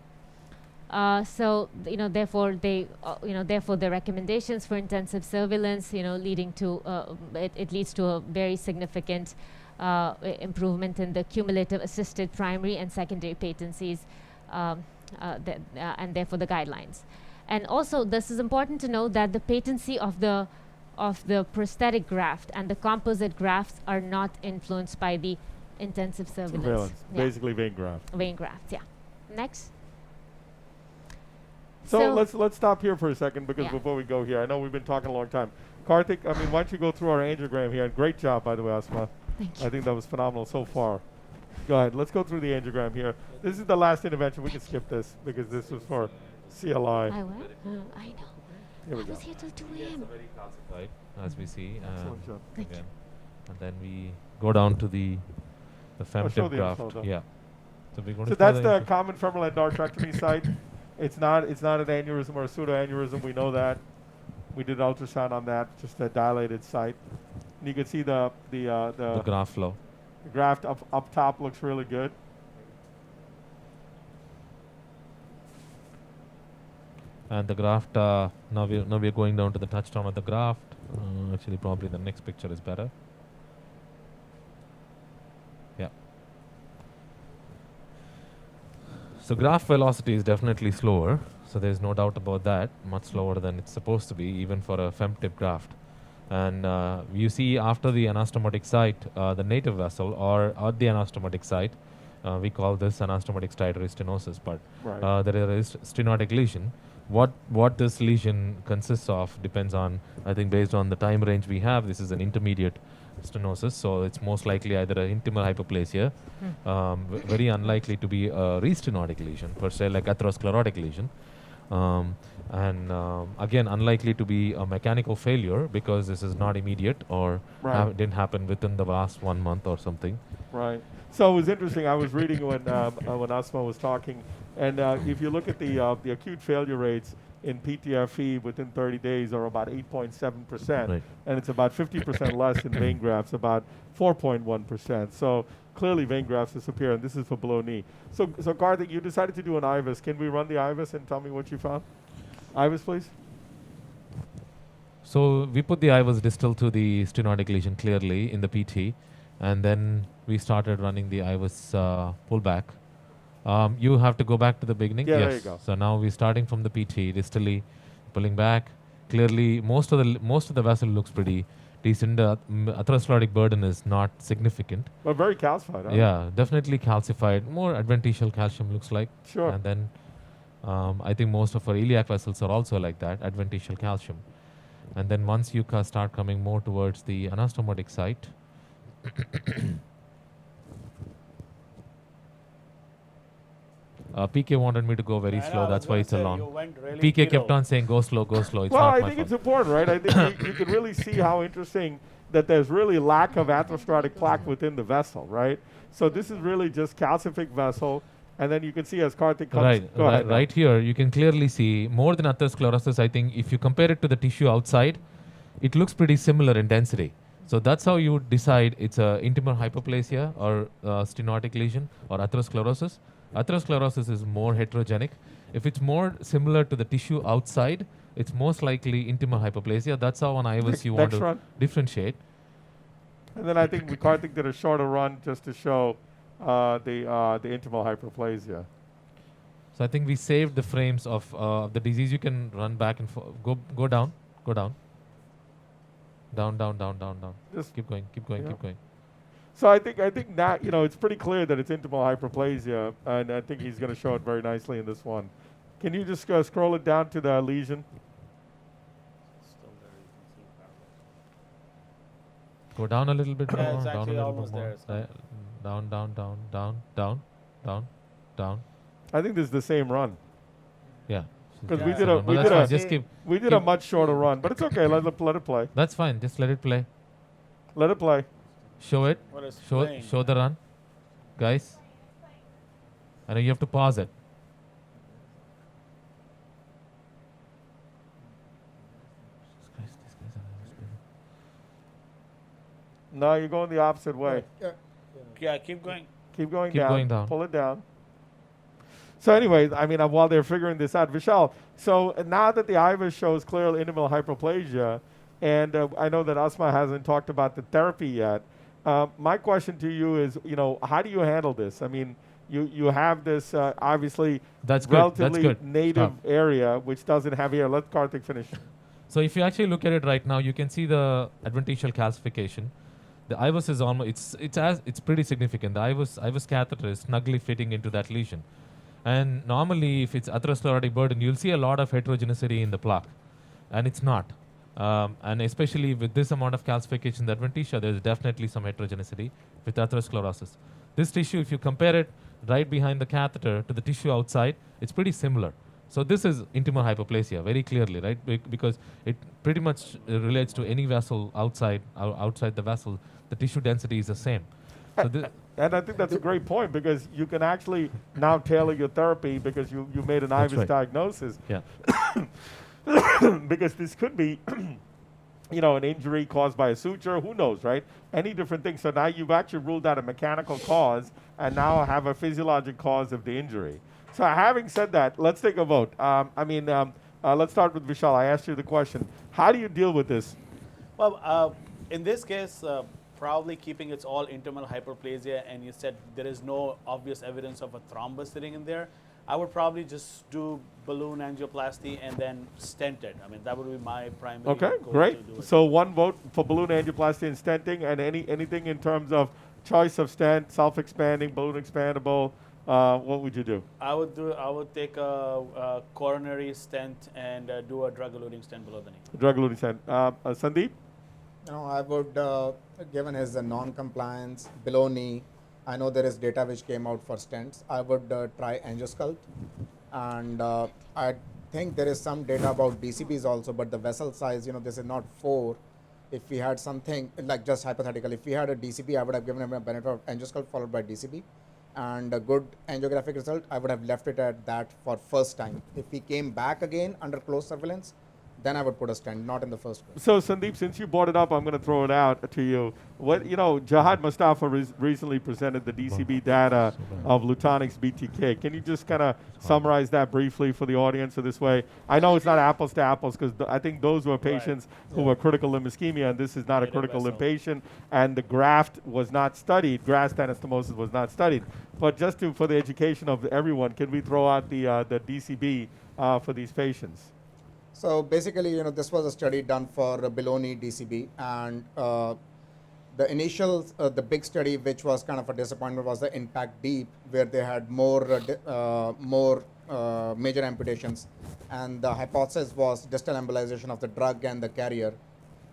So therefore the recommendations for intensive surveillance, leading to it leads to a very significant improvement in the cumulative assisted primary and secondary patencies, and therefore the guidelines. And also, this is important to know that the patency of the prosthetic graft and the composite grafts are not influenced by the intensive surveillance. Yeah. Basically vein graft. Vein grafts, yeah. Next. So let's stop here for a second, because before we go here, I know we've been talking a long time. Karthik, why don't you go through our angiogram here? And great job, by the way, Asma. Thank you. I think that was phenomenal so far. Go ahead. Let's go through the angiogram here. This is the last intervention. We can skip this because this was for CLI. I know. Here we I go. was here till 2 It's a.m. a very calcified, as we see. Excellent job. Thank you. Again. And then we go down to the show femtip the graft. info, though. Yeah. So we're going So to that's the common femoral endarterectomy site. It's not an aneurysm or a pseudoaneurysm. We know that. We did ultrasound on that, just a dilated site. And you can see the graft flow. the graft up top looks really good. and the graft. Now we're going down to the touchdown of the graft. Actually, probably the next picture is better. Yeah. So graft velocity is definitely slower. So there's no doubt about that. Much slower than it's supposed to be, even for a femtip graft. And you see after the anastomotic site, the native vessel, or at the anastomotic site, we call this anastomotic stenotic stenosis, but Right. there is stenotic lesion. What this lesion consists of depends on, I think, based on the time range we have. This is an intermediate stenosis, so it's most likely either an intimal hyperplasia, very unlikely to be a restenotic lesion per se, like atherosclerotic lesion. Again, unlikely to be a mechanical failure because this is not immediate or Right. didn't happen within the last 1 month or something. Right. So it was interesting. I was reading when Asma was talking, and if you look at the acute failure rates in PTFE within 30 days are about 8.7%, Right. and it's about 50% less in vein grafts, about 4.1%. So clearly vein grafts disappear, and this is for below knee. So Karthik, you decided to do an IVUS. Can we run the IVUS and tell me what you found? IVUS, please. So we put the IVUS distal to the stenotic lesion clearly in the PT, and then we started running the IVUS pullback. You have to go back to the beginning. Yeah, yes. there you go. So now we're starting from the PT distally, pulling back. Clearly, most of the vessel looks pretty decent. Atherosclerotic burden is not significant. But very calcified, huh? Yeah, definitely calcified. More adventitial calcium looks like. Sure. And then I think most of our iliac vessels are also like that, adventitial calcium. And then once you start coming more towards the anastomotic site, PK wanted me to go very slow. That's why it's a long. PK kept on saying, go slow, go slow. It's Well, not I my think fault. it's important, right? I think you can really see how interesting that there's really lack of atherosclerotic plaque within the vessel, right? So this is really just calcific vessel, and then you can see as Karthik comes. Right, Go ahead now. right here, you can clearly see more than atherosclerosis. I think if you compare it to the tissue outside, it looks pretty similar in density. So that's how you would decide it's a intimal hyperplasia or stenotic lesion or atherosclerosis. Atherosclerosis is more heterogenic. If it's more similar to the tissue outside, it's most likely intimal hyperplasia. That's how on IVUS you want Next to run. differentiate. And then I think Karthik did a shorter run just to show the intimal hyperplasia. So I think we saved the frames of the disease. You can run back and go down, down. Just Keep going, keep going, Yeah. keep going. So I think that it's pretty clear that it's intimal hyperplasia, and I think he's going to show it very nicely in this one. Can you just scroll it down to the lesion? Go down a little bit Yeah, more. it's Down a actually little almost bit more. there, it's not- Down. I think this is the same run. Yeah. 'Cause we That's did the a- one. But we that's did a- fine. Just keep. We did a Keep- much shorter run, but it's okay. Let it play. That's fine. Just let it play. Let it play. Show it. What is Show playing? show the run, guys. I know you have to pause it. These guys are No, you're going the opposite way. Yeah, keep going. Keep going Keep down. going down. Pull it down. So anyway, I mean, while they're figuring this out, Vishal, so now that the IVUS shows clear intimal hyperplasia, and I know that Asma hasn't talked about the therapy yet, my question to you is, how do you handle this? I mean, you have this obviously That's good. That's relatively good. native Stop. area which doesn't have here. Let Karthik finish. So if you actually look at it right now, you can see the adventitial calcification. The IVUS is almost it's pretty significant. The IVUS catheter is snugly fitting into that lesion. And normally, if it's atherosclerotic burden, you'll see a lot of heterogeneity in the plaque, and it's not. And especially with this amount of calcification in the adventitia, there's definitely some heterogeneity with atherosclerosis. This tissue, if you compare it right behind the catheter to the tissue outside, it's pretty similar. So this is intimal hyperplasia, very clearly, right? Because it pretty much relates to any vessel outside the vessel. The tissue density is the same. So this, And I think that's a great point because you can actually now tailor your therapy because you made an That's IVUS right. diagnosis. yeah. Because this could be, an injury caused by a suture. Who knows, right? Any different thing. So now you've actually ruled out a mechanical cause and now have a physiologic cause of the injury. So having said that, let's take a vote. Let's start with Vishal. I asked you the question. How do you deal with this? Well, in this case, probably keeping it's all internal hyperplasia, and you said there is no obvious evidence of a thrombus sitting in there, I would probably just do balloon angioplasty and then stent it. I mean, that would be my primary Okay, goal great. to do it. So one vote for balloon angioplasty and stenting, and anything in terms of choice of stent, self-expanding, balloon expandable. What would you do? I would take a coronary stent and do a drug-eluting stent below the knee. Drug-eluting stent. Sandeep? I would, given his non-compliance below knee, I know there is data which came out for stents. I would try angiosculpt, and I think there is some data about DCBs also, but the vessel size, this is not 4. If we had something, like just hypothetical, if we had a DCB, I would have given him a benefit of angiosculpt followed by DCB, and a good angiographic result, I would have left it at that for first time. If he came back again under close surveillance, then I would put a stent, not in the first place. So Sandeep, since you brought it up, I'm going to throw it out to you. Jahad Mustafa recently presented the DCB data of Lutonix BTK. Can you just kind of summarize that briefly for the audience? So this way, I know it's not apples to apples because I think those were patients who were critical limb ischemia, and this is not a critical limb patient. And the graft was not studied. Graft anastomosis was not studied. But just for the education of everyone, can we throw out the DCB for these patients? So basically, this was a study done for below knee DCB, and the initial, the big study, which was kind of a disappointment, was the Impact Deep, where they had more major amputations, and the hypothesis was distal embolization of the drug and the carrier.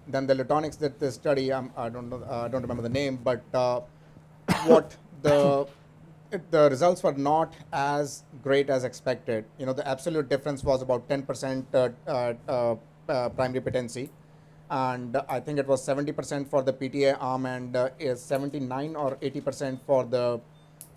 Then the Lutonix did this study. I don't remember the name, but what the results were not as great as expected. The absolute difference was about 10% primary patency, and I think it was 70% for the PTA arm and is 79 or 80% for the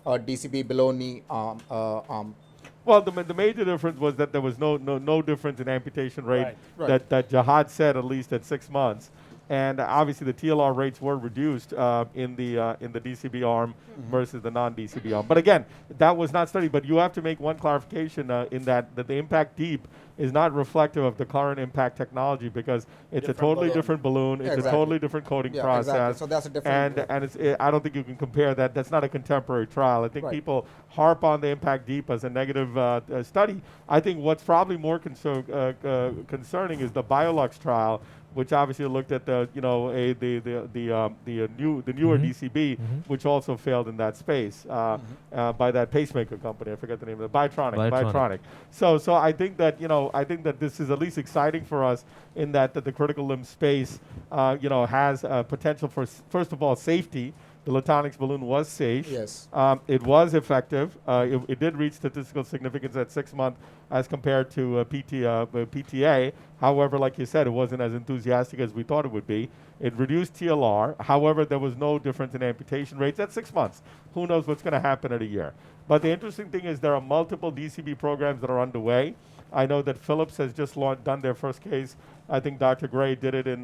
DCB below knee arm. Well, the major difference was that there was no difference in amputation rate Right. that Jahad said, at least at 6 months. And obviously the TLR rates were reduced in the DCB arm versus the non-DCB arm. But again, that was not studied. But you have to make one clarification in that the Impact Deep is not reflective of the current Impact technology, because it's a totally different balloon. It's a totally different coding process. Exactly. So that's a different. And I don't think you can compare that. That's not a contemporary trial. I think people harp on the Impact Deep as a negative study. I think what's probably more concerning is the Biolux trial, which obviously looked at the newer DCB, which also failed in that space by that pacemaker company. I forget the name of it. Biotronic. So I think that this is at least exciting for us in that the critical limb space has potential for first of all safety. The Lutonix balloon was safe. Yes. It was effective. It did reach statistical significance at 6 months as compared to PTA. However, like you said, it wasn't as enthusiastic as we thought it would be. It reduced TLR. However, there was no difference in amputation rates at 6 months. Who knows what's going to happen at a year? But the interesting thing is there are multiple DCB programs that are underway. I know that Philips has just done their first case. I think Dr. Gray did it in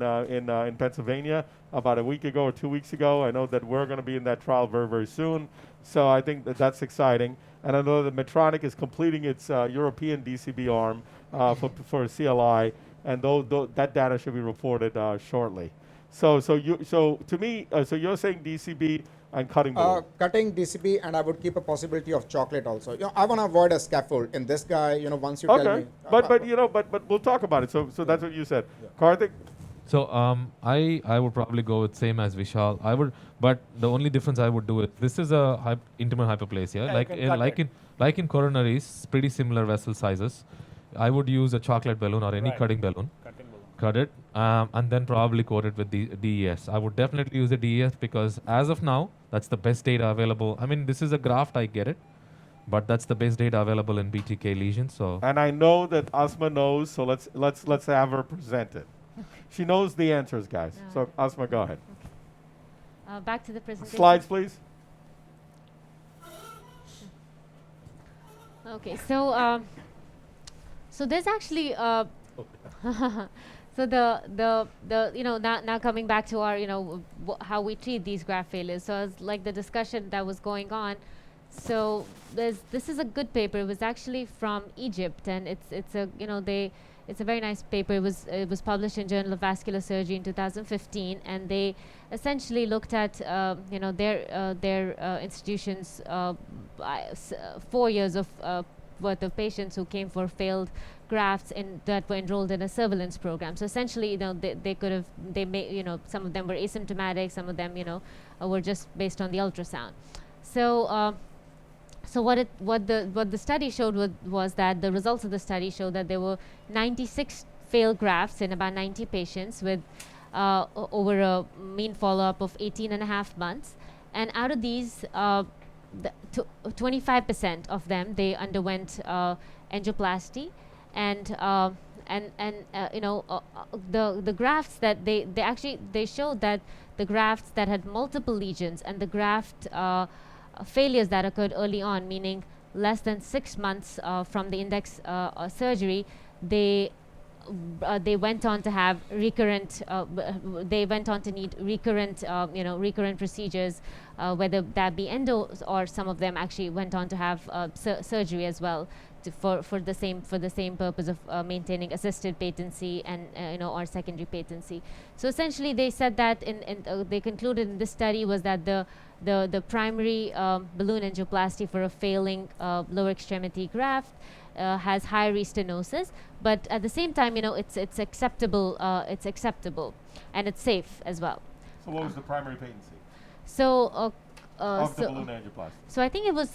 Pennsylvania about a week ago or 2 weeks ago. I know that we're going to be in that trial very, very soon. So I think that that's exciting. And I know that Medtronic is completing its European DCB arm for CLI, and that data should be reported shortly. So to me, you're saying DCB and cutting balloon. Cutting DCB, and I would keep a possibility of chocolate also. I want to avoid a scaffold in this guy. Once you tell me. But we'll talk about it. So that's what you said, Karthik. So I would probably go with same as Vishal. But the only difference I would do it. This is a intimate hyperplasia, like in coronaries, pretty similar vessel sizes. I would use a chocolate balloon or any cutting balloon. Cut it, and then probably coat it with the DES. I would definitely use a DES because as of now, that's the best data available. I mean, this is a graft, I get it, but that's the best data available in BTK lesions. So. And I know that Asma knows, so let's have her present it. She knows the answers, guys. So Asma, go ahead. Back to the presentation. Slides, please. Okay, so there's actually so now coming back to our how we treat these graft failures. So as like the discussion that was going on, so this is a good paper. It was actually from Egypt, and it's a it's a very nice paper. It was published in Journal of Vascular Surgery in 2015, and they essentially looked at their institution's 4 years of worth of patients who came for failed grafts that were enrolled in a surveillance program. So essentially, some of them were asymptomatic, some of them, were just based on the ultrasound. So what the study showed was that the results of the study showed that there were 96 failed grafts in about 90 patients with over a mean follow-up of 18 and a half months. And out of these, 25% of them, they underwent angioplasty, and the grafts that they showed that the grafts that had multiple lesions and the graft failures that occurred early on, meaning less than 6 months from the index surgery, they went on to have recurrent. They went on to need recurrent procedures, whether that be endo, or some of them actually went on to have surgery as well, for the same purpose of maintaining assisted patency and or secondary patency. So essentially, they said that they concluded in this study was that the primary balloon angioplasty for a failing lower extremity graft has high restenosis, but at the same time, it's acceptable. It's acceptable, and it's safe as well. So what was the primary patency So. of the balloon angioplasty? So I think it was.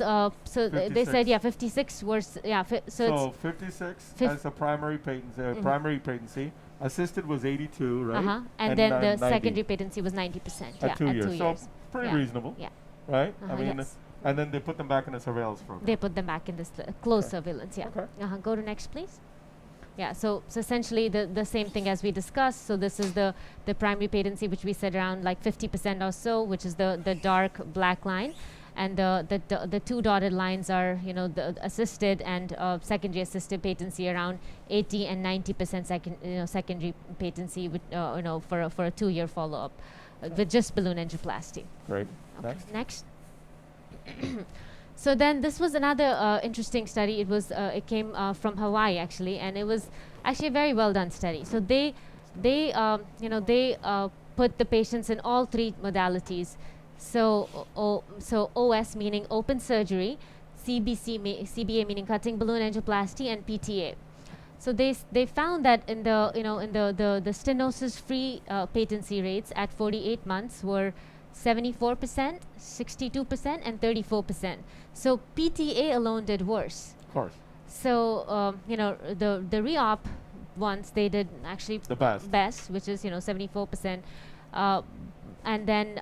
They said 56 was So 56 as a primary patency. Primary patency. Assisted was 82, right? And then the secondary patency was 90%. At 2 years. So pretty reasonable. Yeah. Right? I mean, yes. and then they put them back in the surveillance program. They put them back in this closed surveillance. Yeah. Okay. Go to next, please. Yeah. So essentially the same thing as we discussed. So this is the primary patency, which we said around like 50% or so, which is the dark black line. And the two dotted lines are, the assisted and secondary assisted patency around 80 and 90% secondary patency with, for a 2-year follow-up with just balloon angioplasty. Great. Okay. Next. So then this was another interesting study. It came from Hawaii actually, and it was actually a very well done study. So they put the patients in all 3 modalities. So OS meaning open surgery, CBA meaning cutting balloon angioplasty, and PTA. So they found that in the stenosis free patency rates at 48 months were 74%, 62%, and 34%. So PTA alone did worse. Of course. So the re-op ones, they did actually the best, which is 74%, and then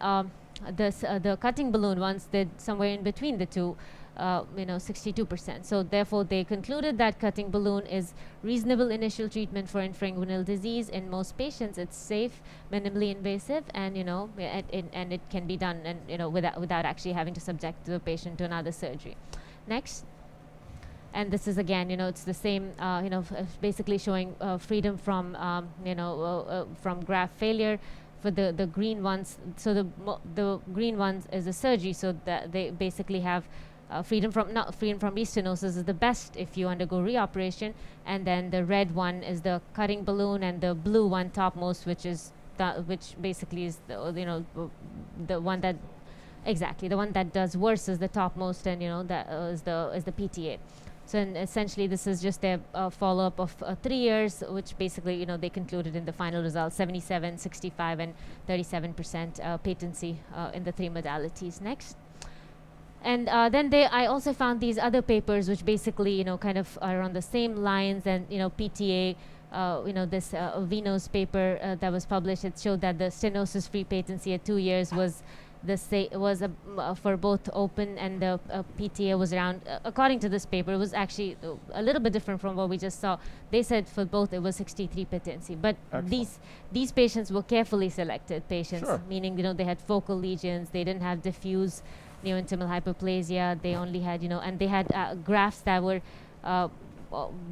the cutting balloon ones did somewhere in between the two, 62%. So therefore, they concluded that cutting balloon is reasonable initial treatment for infrainguinal disease in most patients. It's safe, minimally invasive, and and it can be done without actually having to subject the patient to another surgery. Next. And this is again, it's the same, basically showing freedom from, from graft failure. For the green ones, so the green ones is a surgery, so that they basically have freedom from restenosis is the best if you undergo reoperation, and then the red one is the cutting balloon, and the blue one topmost, which basically is the one that the one that does worse is the topmost, and that is the PTA. So essentially, this is just a follow-up of 3 years, which basically, they concluded in the final results, 77, 65, and 37% patency in the 3 modalities. Next. And then I also found these other papers, which basically, kind of are on the same lines, and, PTA, this Vino's paper that was published, it showed that the stenosis-free patency at 2 years was for both open, and the PTA was around, according to this paper, it was actually a little bit different from what we just saw. They said for both it was 63 patency, but these patients were carefully selected patients, meaning they had focal lesions, they didn't have diffuse neointimal hyperplasia, they only had and they had grafts that were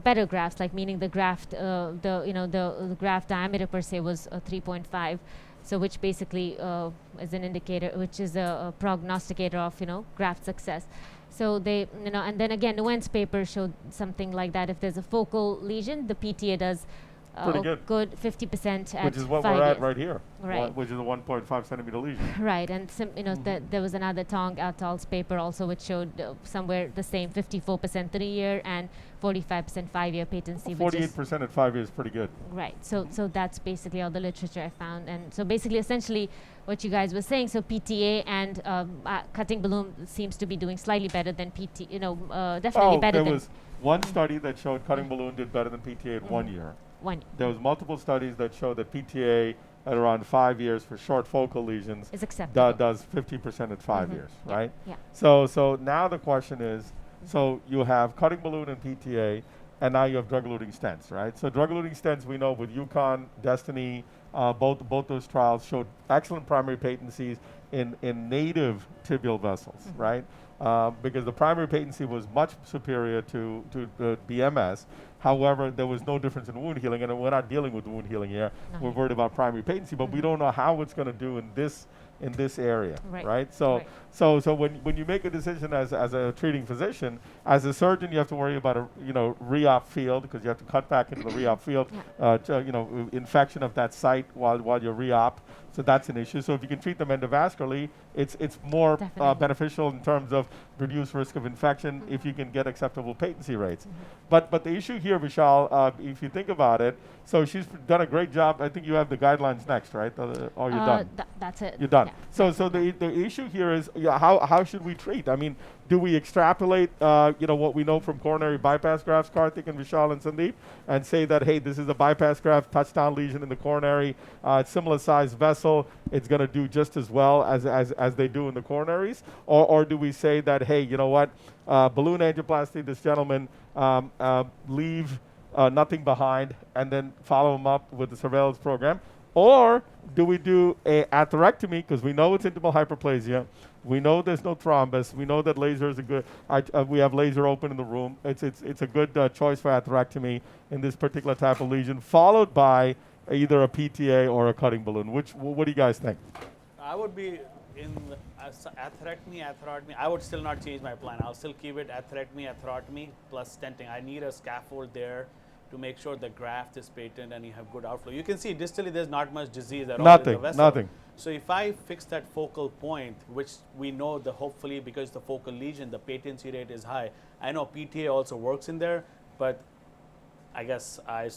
better grafts, like meaning the graft the graft diameter per se was 3.5. So which basically is an indicator, which is a prognosticator of graft success. So they, and then again, Nguyen's paper showed something like that. If there's a focal lesion, the PTA does Pretty good. 50% at Which is what 5 we're at years. right here. Right. Which is a 1.5 centimeter lesion. Right, and there was another Tong et al.'s paper also which showed somewhere the same 54% 3-year and 45% 5-year patency. 48% at 5 years is pretty good. Right. So that's basically all the literature I found. And so basically, essentially, what you guys were saying. So PTA and cutting balloon seems to be doing slightly better than PT. Definitely better there than was one study that showed cutting balloon did better than PTA at 1 year. one. There was multiple studies that show that PTA at around 5 years for short focal lesions Is acceptable. does 50% at 5 years, Yeah, right? yeah. So now the question is, so you have cutting balloon and PTA, and now you have drug-eluting stents, right? So drug-eluting stents, we know with Yukon, Destiny, both those trials showed excellent primary patencies in native tibial vessels, right? Because the primary patency was much superior to BMS. However, there was no difference in wound healing, and we're not dealing with wound healing here. No. We're worried about primary patency, but we don't know how it's going to do in this area, right? So Right. so when you make a decision as a treating physician, as a surgeon, you have to worry about a re-op field because you have to cut back into the re-op field, infection of that site while you're re-op. So that's an issue. So if you can treat them endovascularly, it's more Definitely. beneficial in terms of reduced risk of infection if you can get acceptable patency rates. But the issue here, Vishal, if you think about it, so she's done a great job. I think you have the guidelines next, right? Or you're done. That's it. You're done. Yeah. So the issue here is how should we treat? I mean, do we extrapolate what we know from coronary bypass grafts, Karthik and Vishal and Sandeep, and say that hey, this is a bypass graft touchdown lesion in the coronary, similar size vessel, it's going to do just as well as they do in the coronaries, or do we say that hey, you know what, balloon angioplasty, this gentleman leave nothing behind, and then follow him up with the surveillance program? Or do we do a atherectomy because we know it's intimal hyperplasia, we know there's no thrombus, we know that laser is a good, we have laser open in the room. It's a good choice for atherectomy in this particular type of lesion, followed by either a PTA or a cutting balloon. What do you guys think? I would be in atherectomy. I would still not change my plan. I'll still keep it atherectomy plus stenting. I need a scaffold there to make sure the graft is patent and you have good outflow. You can see distally there's not much disease at all in the vessel. Nothing. So if I fix that focal point, which we know hopefully because the focal lesion, the patency rate is high. I know PTA also works in there, but I guess I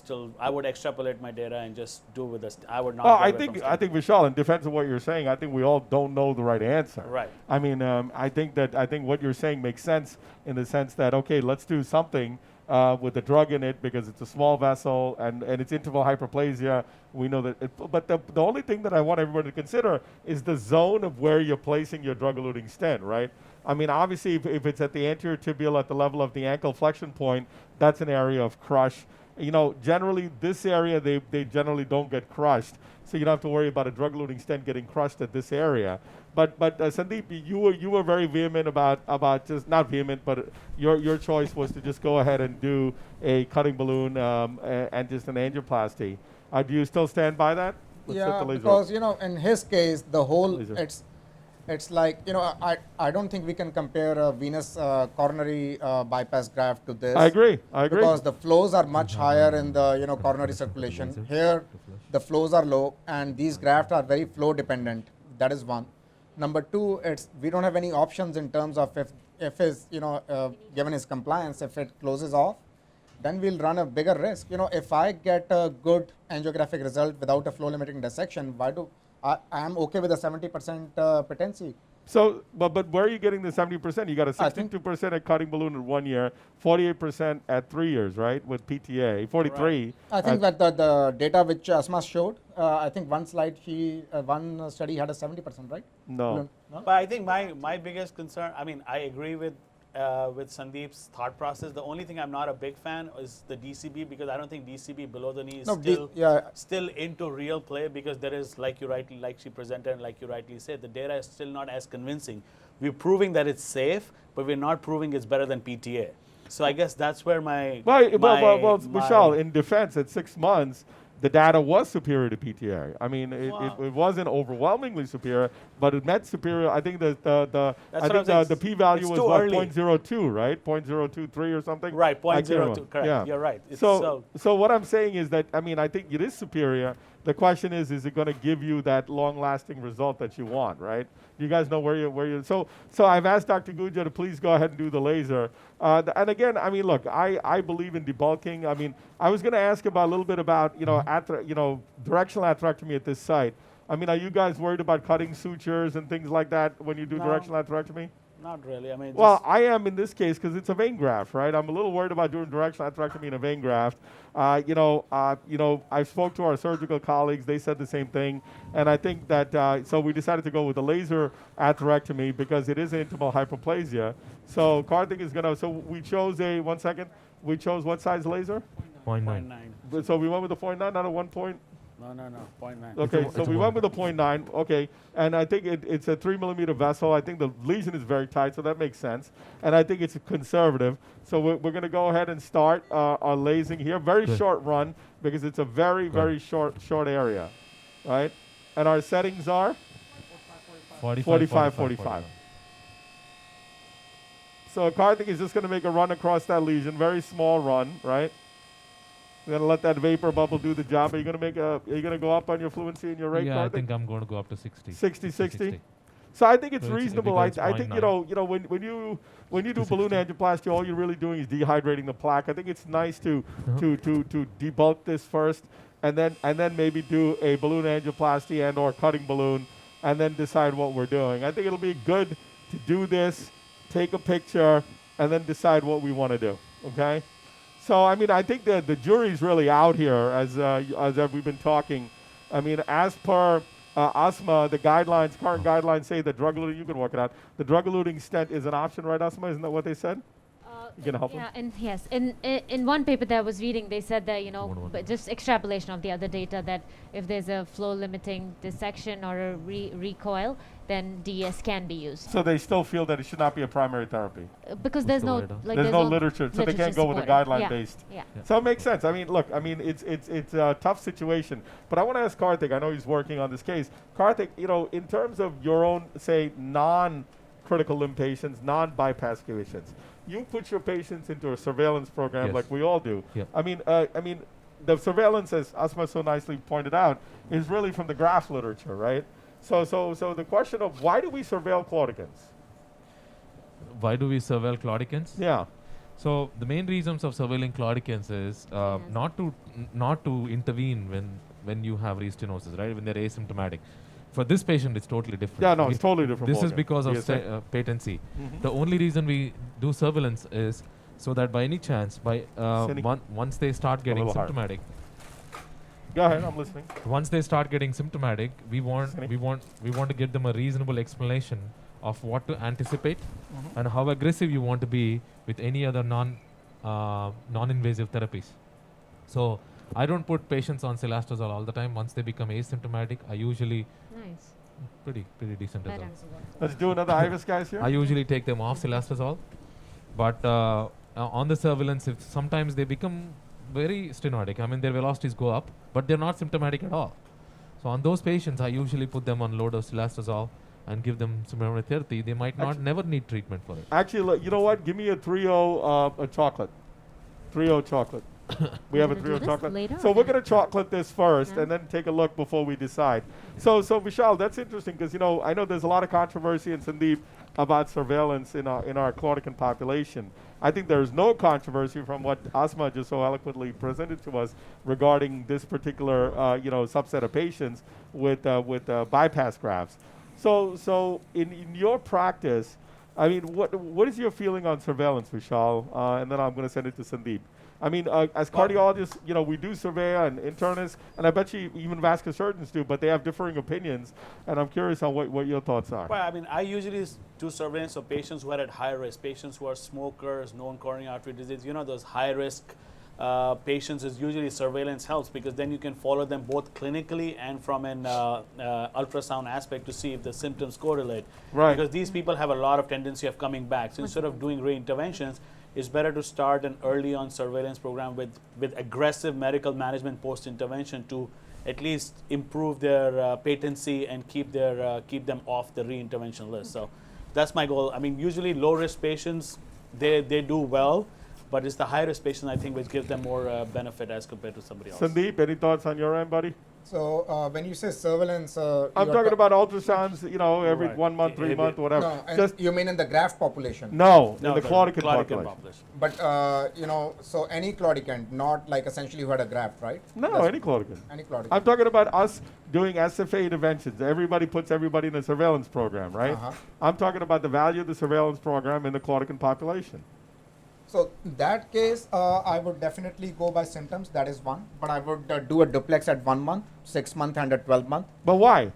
would extrapolate my data and just do with this. I would not. I think Vishal, in defense of what you're saying, I think we all don't know the right answer. Right. I mean, I think what you're saying makes sense in the sense that okay, let's do something with the drug in it because it's a small vessel and it's interval hyperplasia. We know that, but the only thing that I want everybody to consider is the zone of where you're placing your drug-eluting stent, right? I mean, obviously, if it's at the anterior tibial at the level of the ankle flexion point, that's an area of crush. Generally, this area, they generally don't get crushed, so you don't have to worry about a drug-eluting stent getting crushed at this area. But Sandeep, you were very vehement about just not vehement, but your choice was to just go ahead and do a cutting balloon and just an angioplasty. Do you still stand by that? Let's set Yeah, the laser because up. in his case, the whole Laser. it's like I don't think we can compare a venous coronary bypass graft to this. I agree. Because the flows are much higher in the coronary circulation. Here, the flows are low, and these grafts are very flow dependent. That is one. Number two, we don't have any options in terms of if his given his compliance, if it closes off, then we'll run a bigger risk. If I get a good angiographic result without a flow limiting dissection, I am okay with a 70% patency. So, but where are you getting the 70%? You got a 62% at cutting balloon in 1 year, 48% at 3 years, right? With PTA, 43. I think that the data which Asma showed, I think one slide one study had a 70%, right? No. But I think my biggest concern, I mean, I agree with Sandeep's thought process. The only thing I'm not a big fan is the DCB because I don't think DCB below the knee is still into real play because there is, like she presented and like you rightly said, the data is still not as convincing. We're proving that it's safe, but we're not proving it's better than PTA. So I guess that's where Vishal, in defense, at 6 months, the data was superior to PTA. I mean, Wow. it wasn't overwhelmingly superior, but it met superior. I think the That's the p-value It's was too what, early. 0.02, right? 0.023 or something. Right, I can't 0.02, remember. correct. Yeah. You're right. It's So what I'm saying is that, I mean, I think it is superior. The question is it going to give you that long-lasting result that you want, right? You guys know where you. So I've asked Dr. Guja to please go ahead and do the laser. And again, I mean, look, I believe in debulking. I mean, I was going to ask about a little bit about directional atherectomy at this site. I mean, are you guys worried about cutting sutures and things like that when you do No. directional atherectomy? not really. I mean, Well, I am in this case because it's a vein graft, right? I'm a little worried about doing directional atherectomy in a vein graft. I spoke to our surgical colleagues. They said the same thing. And I think that, so we decided to go with a laser atherectomy because it is intimal hyperplasia. So Karthik is going to, so we chose we chose what size laser? 0.9. 0.9. So we went with the 0.9, not a 1 point? No, 0.9. Okay, It's so a we one. went with the 0.9. Okay, and I think it's a 3 millimeter vessel. I think the lesion is very tight, so that makes sense. And I think it's conservative. So we're going to go ahead and start our lasing here. Very Good. short run because it's a very short area, right? And our settings are 45. So Karthik is just going to make a run across that lesion, very small run, right? You're gonna let that vapor bubble do the job. Are you gonna go up on your fluency and your rate? Yeah, I Karthik? think I'm going to go up to 60. 60. So I think it's So it's- reasonable. because I it's think 0.9. when you do balloon angioplasty, all you're really doing is dehydrating the plaque. I think it's nice to debulk this first, and then maybe do a balloon angioplasty and or cutting balloon, and then decide what we're doing. I think it'll be good to do this, take a picture, and then decide what we want to do. Okay. So I mean, I think that the jury's really out here as we've been talking. I mean, as per Asma, the current guidelines say that drug-eluting, you can work it out, the drug-eluting stent is an option, right, Asma? Isn't that what they said? You can help Yeah, them? and yes, in one paper that I was reading, they said that One. but just extrapolation of the other data, that if there's a flow limiting dissection or a recoil, then DS can be used So they still feel that it should not be a primary therapy. because What's there's the no word? There's no literature, so they can't go with a supported. guideline-based. Yeah. So it makes sense. I mean, look, I mean, it's a tough situation. But I want to ask Karthik, I know he's working on this case. Karthik, in terms of your own, say, non-critical limb patients, non-bypass patients, you put your patients into a surveillance program Yes. like we all do. Yeah. I mean, the surveillance, as Asma so nicely pointed out, is really from the graft literature, right? So the question of why do we surveil claudicants? Why do we surveil claudicants? Yeah. So the main reasons of surveilling claudicants is not to intervene when you have restenosis, right? When they're asymptomatic. For this patient, it's totally different. Yeah, no, it's totally different. This is ballgame. because of DSA. patency. Mhm. The only reason we do surveillance is so that by any chance, Cindy? once they start getting little hard. symptomatic, Go ahead, I'm listening. once they start getting symptomatic, we want Cindy? we want to give them a reasonable explanation of what to anticipate Mhm. and how aggressive you want to be with any other non-invasive therapies. So I don't put patients on silastazole all the time. Once they become asymptomatic, I usually Nice. pretty decent That as well. answer works. Let's do another IVUS, guys, here. I usually take them off silastazole, but on the surveillance, if sometimes they become very stenotic. I mean, their velocities go up, but they're not symptomatic at all. So on those patients, I usually put them on low dose silastazole and give them some therapy. They might never need treatment for it. Actually, look, you know what? Give me a 3-0 a chocolate. 3-0 chocolate. We have a We're gonna 3-0 do this chocolate. later So or we're now? going to chocolate this first Yeah. and then take a look before we decide. So Vishal, that's interesting because, I know there's a lot of controversy in Sandeep about surveillance in our claudicant population. I think there's no controversy from what Asma just so eloquently presented to us regarding this particular, subset of patients with bypass grafts. So in your practice, I mean, what is your feeling on surveillance, Vishal? And then I'm going to send it to Sandeep. I mean, as cardiologists, we do survey and internists, and I bet you even vascular surgeons do, but they have differing opinions. And I'm curious on what your thoughts are. Well, I mean, I usually do surveillance of patients who are at high risk, patients who are smokers, known coronary artery disease. Those high risk patients is usually surveillance helps because then you can follow them both clinically and from an ultrasound aspect to see if the symptoms correlate. Right. Because these people have a lot of tendency of coming back. So instead of doing reinterventions, it's better to start an early on surveillance program with aggressive medical management post-intervention to at least improve their patency and keep them off the re-intervention list. So that's my goal. I mean, usually low-risk patients, they do well, but it's the high-risk patients, I think, which gives them more benefit as compared to somebody else. Sandeep, any thoughts on your end, buddy? So when you say surveillance, I'm talking about ultrasounds, every Right. 1 month, 3 months, whatever. No, and Just you mean in the graft population? no, in No, the claudican population. But so any claudicant, not like essentially who had a graft, right? No, That's- any claudican. any claudicant. I'm talking about us doing SFA interventions. Everybody puts everybody in a surveillance program, right? Uh-huh. I'm talking about the value of the surveillance program in the claudican population. So in that case, I would definitely go by symptoms. That is one. But I would do a duplex at 1 month, 6 month, and at 12 month. But why?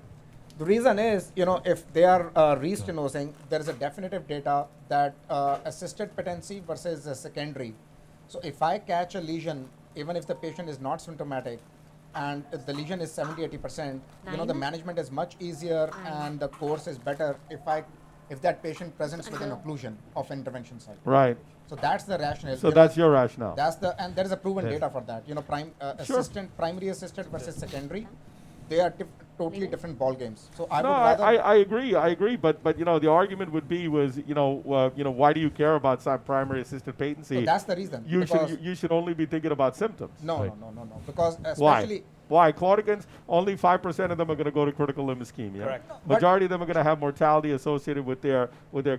The reason is, if they are re-stenosing, there is a definitive data that assisted patency versus a secondary. So if I catch a lesion, even if the patient is not symptomatic, and if the lesion is 70-80%, the management is much easier and the course is better if that patient presents with an occlusion of intervention site. Right. So that's the rationale. So that's your rationale. And there is a proven Yes. data for that. Sure. Primary assisted versus secondary, they are totally different ball games. So I No, would rather. I agree, but the argument would be why do you care about primary assisted patency? So that's the reason. You should only be thinking about symptoms. No, Right. no. Because Why? especially. Why? Claudicants, only 5% of them are going to go to critical limb ischemia. Correct. Majority of them are going to have mortality associated with their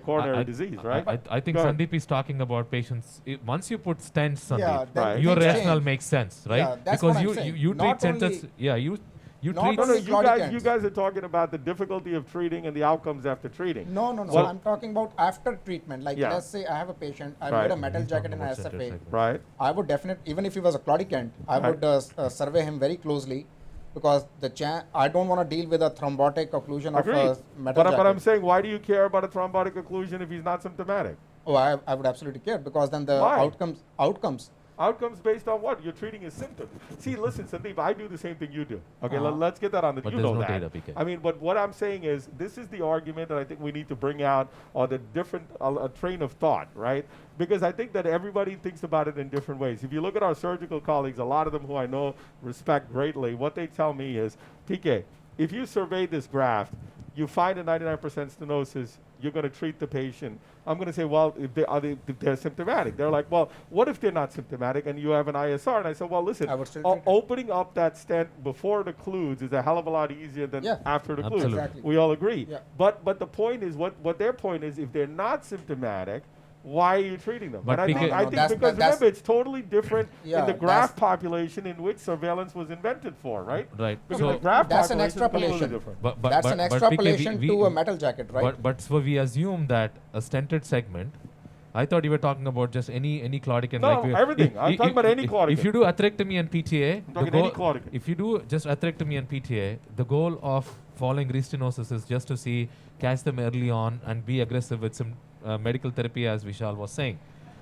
coronary disease, right? I think Go ahead. Sandeep is talking about patients. Once you put stents, Sandeep, Yeah, then Right. your things rationale change. makes sense, right? Yeah, that's because what I'm you saying. you treat Not centers. only- Yeah, you Not treat. No, only you claudicants. guys are talking about the difficulty of treating and the outcomes after treating. No. Well- I'm talking about after treatment. Like Yeah. let's say I have a patient, I Right. put a metal He's jacket talking in a about center SFA. segment. Right. I would definitely, even if he was a claudicant, I Right. would survey him very closely because I don't want to deal with a thrombotic occlusion of Agreed. a metal jacket. But I'm saying, why do you care about a thrombotic occlusion if he's not symptomatic? Oh, I would absolutely care because then the Why? outcomes. Outcomes based on what? You're treating his symptoms. See, listen, Sandeep, I do the same thing you do. Okay, let's get that on the. But you there's know no that. data, PK. I mean, but what I'm saying is, this is the argument that I think we need to bring out, or the different train of thought, right? Because I think that everybody thinks about it in different ways. If you look at our surgical colleagues, a lot of them who I know respect greatly, what they tell me is, PK, if you survey this graft, you find a 99% stenosis, you're going to treat the patient. I'm going to say, well, if they're symptomatic. They're like, well, what if they're not symptomatic and you have an ISR? And I said, well, listen, I would still treat it. opening up that stent before it occludes is a hell of a lot easier than Yeah. after it occludes. Absolutely. Exactly. We all agree. Yeah. But the point is, what their point is, if they're not symptomatic, why are you treating them? But And PK I think because remember, it's totally different Yeah, in the that's- graft population in which surveillance was invented for, right? Right. Because So- the graft That's an population is completely extrapolation. different. That's an PK, extrapolation to a metal jacket, right? But so we assume that a stented segment. I thought you were talking about just any claudican. No, everything. I'm talking about any claudican. If you do atherectomy and PTA, I'm talking any claudican. if you do just atherectomy and PTA, the goal of following restenosis is just to catch them early on and be aggressive with some medical therapy, as Vishal was saying.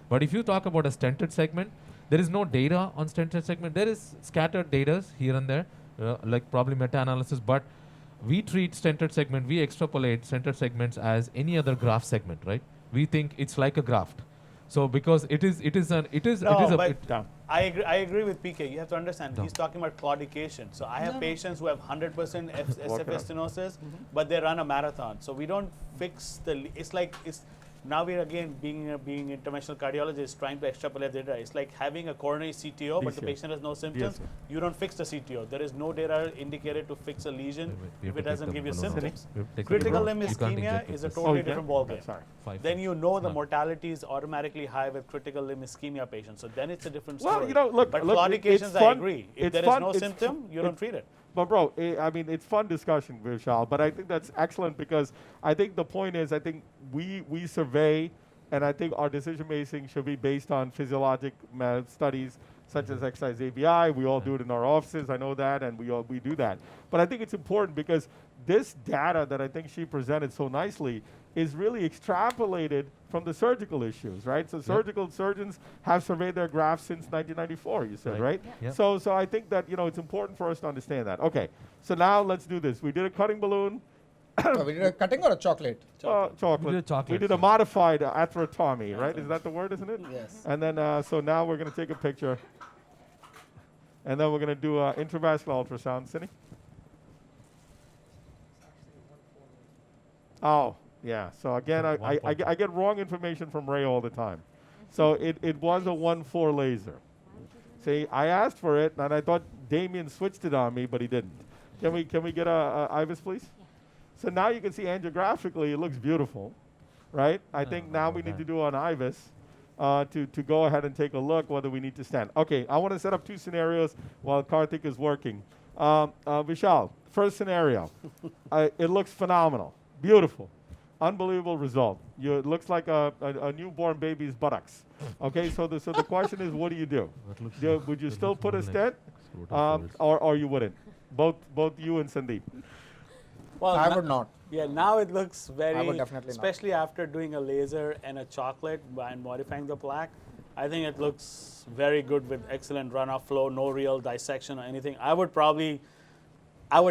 But if you talk about a stented segment, there is no data on stented segment. There is scattered data here and there, like probably meta-analysis, but we treat stented segment, we extrapolate stented segments as any other graft segment, right? We think it's like a graft. So because it is but I agree with PK. You have to understand, No. he's talking about claudication. So I have patients who have 100% Walk it SFA up. stenosis, but they run a marathon. So we don't fix it's now we're again being interventional cardiologists trying to extrapolate data. It's like having a coronary CTO, but the DCO. patient has no symptoms. DCO. You don't fix the CTO. There is no data indicated to fix a lesion We have if it to take doesn't the give you balloon out. symptoms. We have to take the Critical balloon limb out. You can't ischemia inject is a with this. totally you can? different ballgame. Okay, sorry. Then you know the No. mortality is automatically high with critical limb ischemia patients. So then it's a different Well, story. look, but it's claudications, I fun- agree. If it's there is fun- no it's symptom, you don't treat it. But bro, I mean, it's fun discussion, Vishal. But I think that's excellent because I think the point is, I think we survey, and I think our decision making should be based on physiologic studies such as exercise ABI. We all do it in our offices. I know that, and we do that. But I think it's important because this data that I think she presented so nicely is really extrapolated from the surgical issues, right? So surgical surgeons have surveyed their grafts since 1994, you said, right? Yep. So I think that, it's important for us to understand that. Okay, so now let's do this. We did a cutting balloon. We did a cutting or a chocolate? Chocolate. We did a chocolate, We did a so- modified atherectomy, right? Is that the word, isn't it? Yes. And then, so now we're going to take a picture. And then we're going to do intravascular ultrasound. Cindy? Oh, yeah. So again, I get wrong information from Ray all the time. So it was a 1.4 laser. See, I asked for it, and I thought Damien switched it on me, but he didn't. Can we get a IVUS, please? So now you can see angiographically, it looks beautiful, right? I think now we need to do an IVUS to go ahead and take a look whether we need to stand. Okay, I want to set up two scenarios while Karthik is working. Vishal, first scenario. It looks phenomenal, beautiful, unbelievable result. It looks like a newborn baby's buttocks. Okay, so the question is, what do you do? Would you still put a stent, or you wouldn't? Both you and Sandeep. Well, I would not. Yeah, now it looks very, I would definitely not. especially after doing a laser and a chocolate and modifying the plaque. I think it looks very good with excellent runoff flow, no real dissection or anything. I would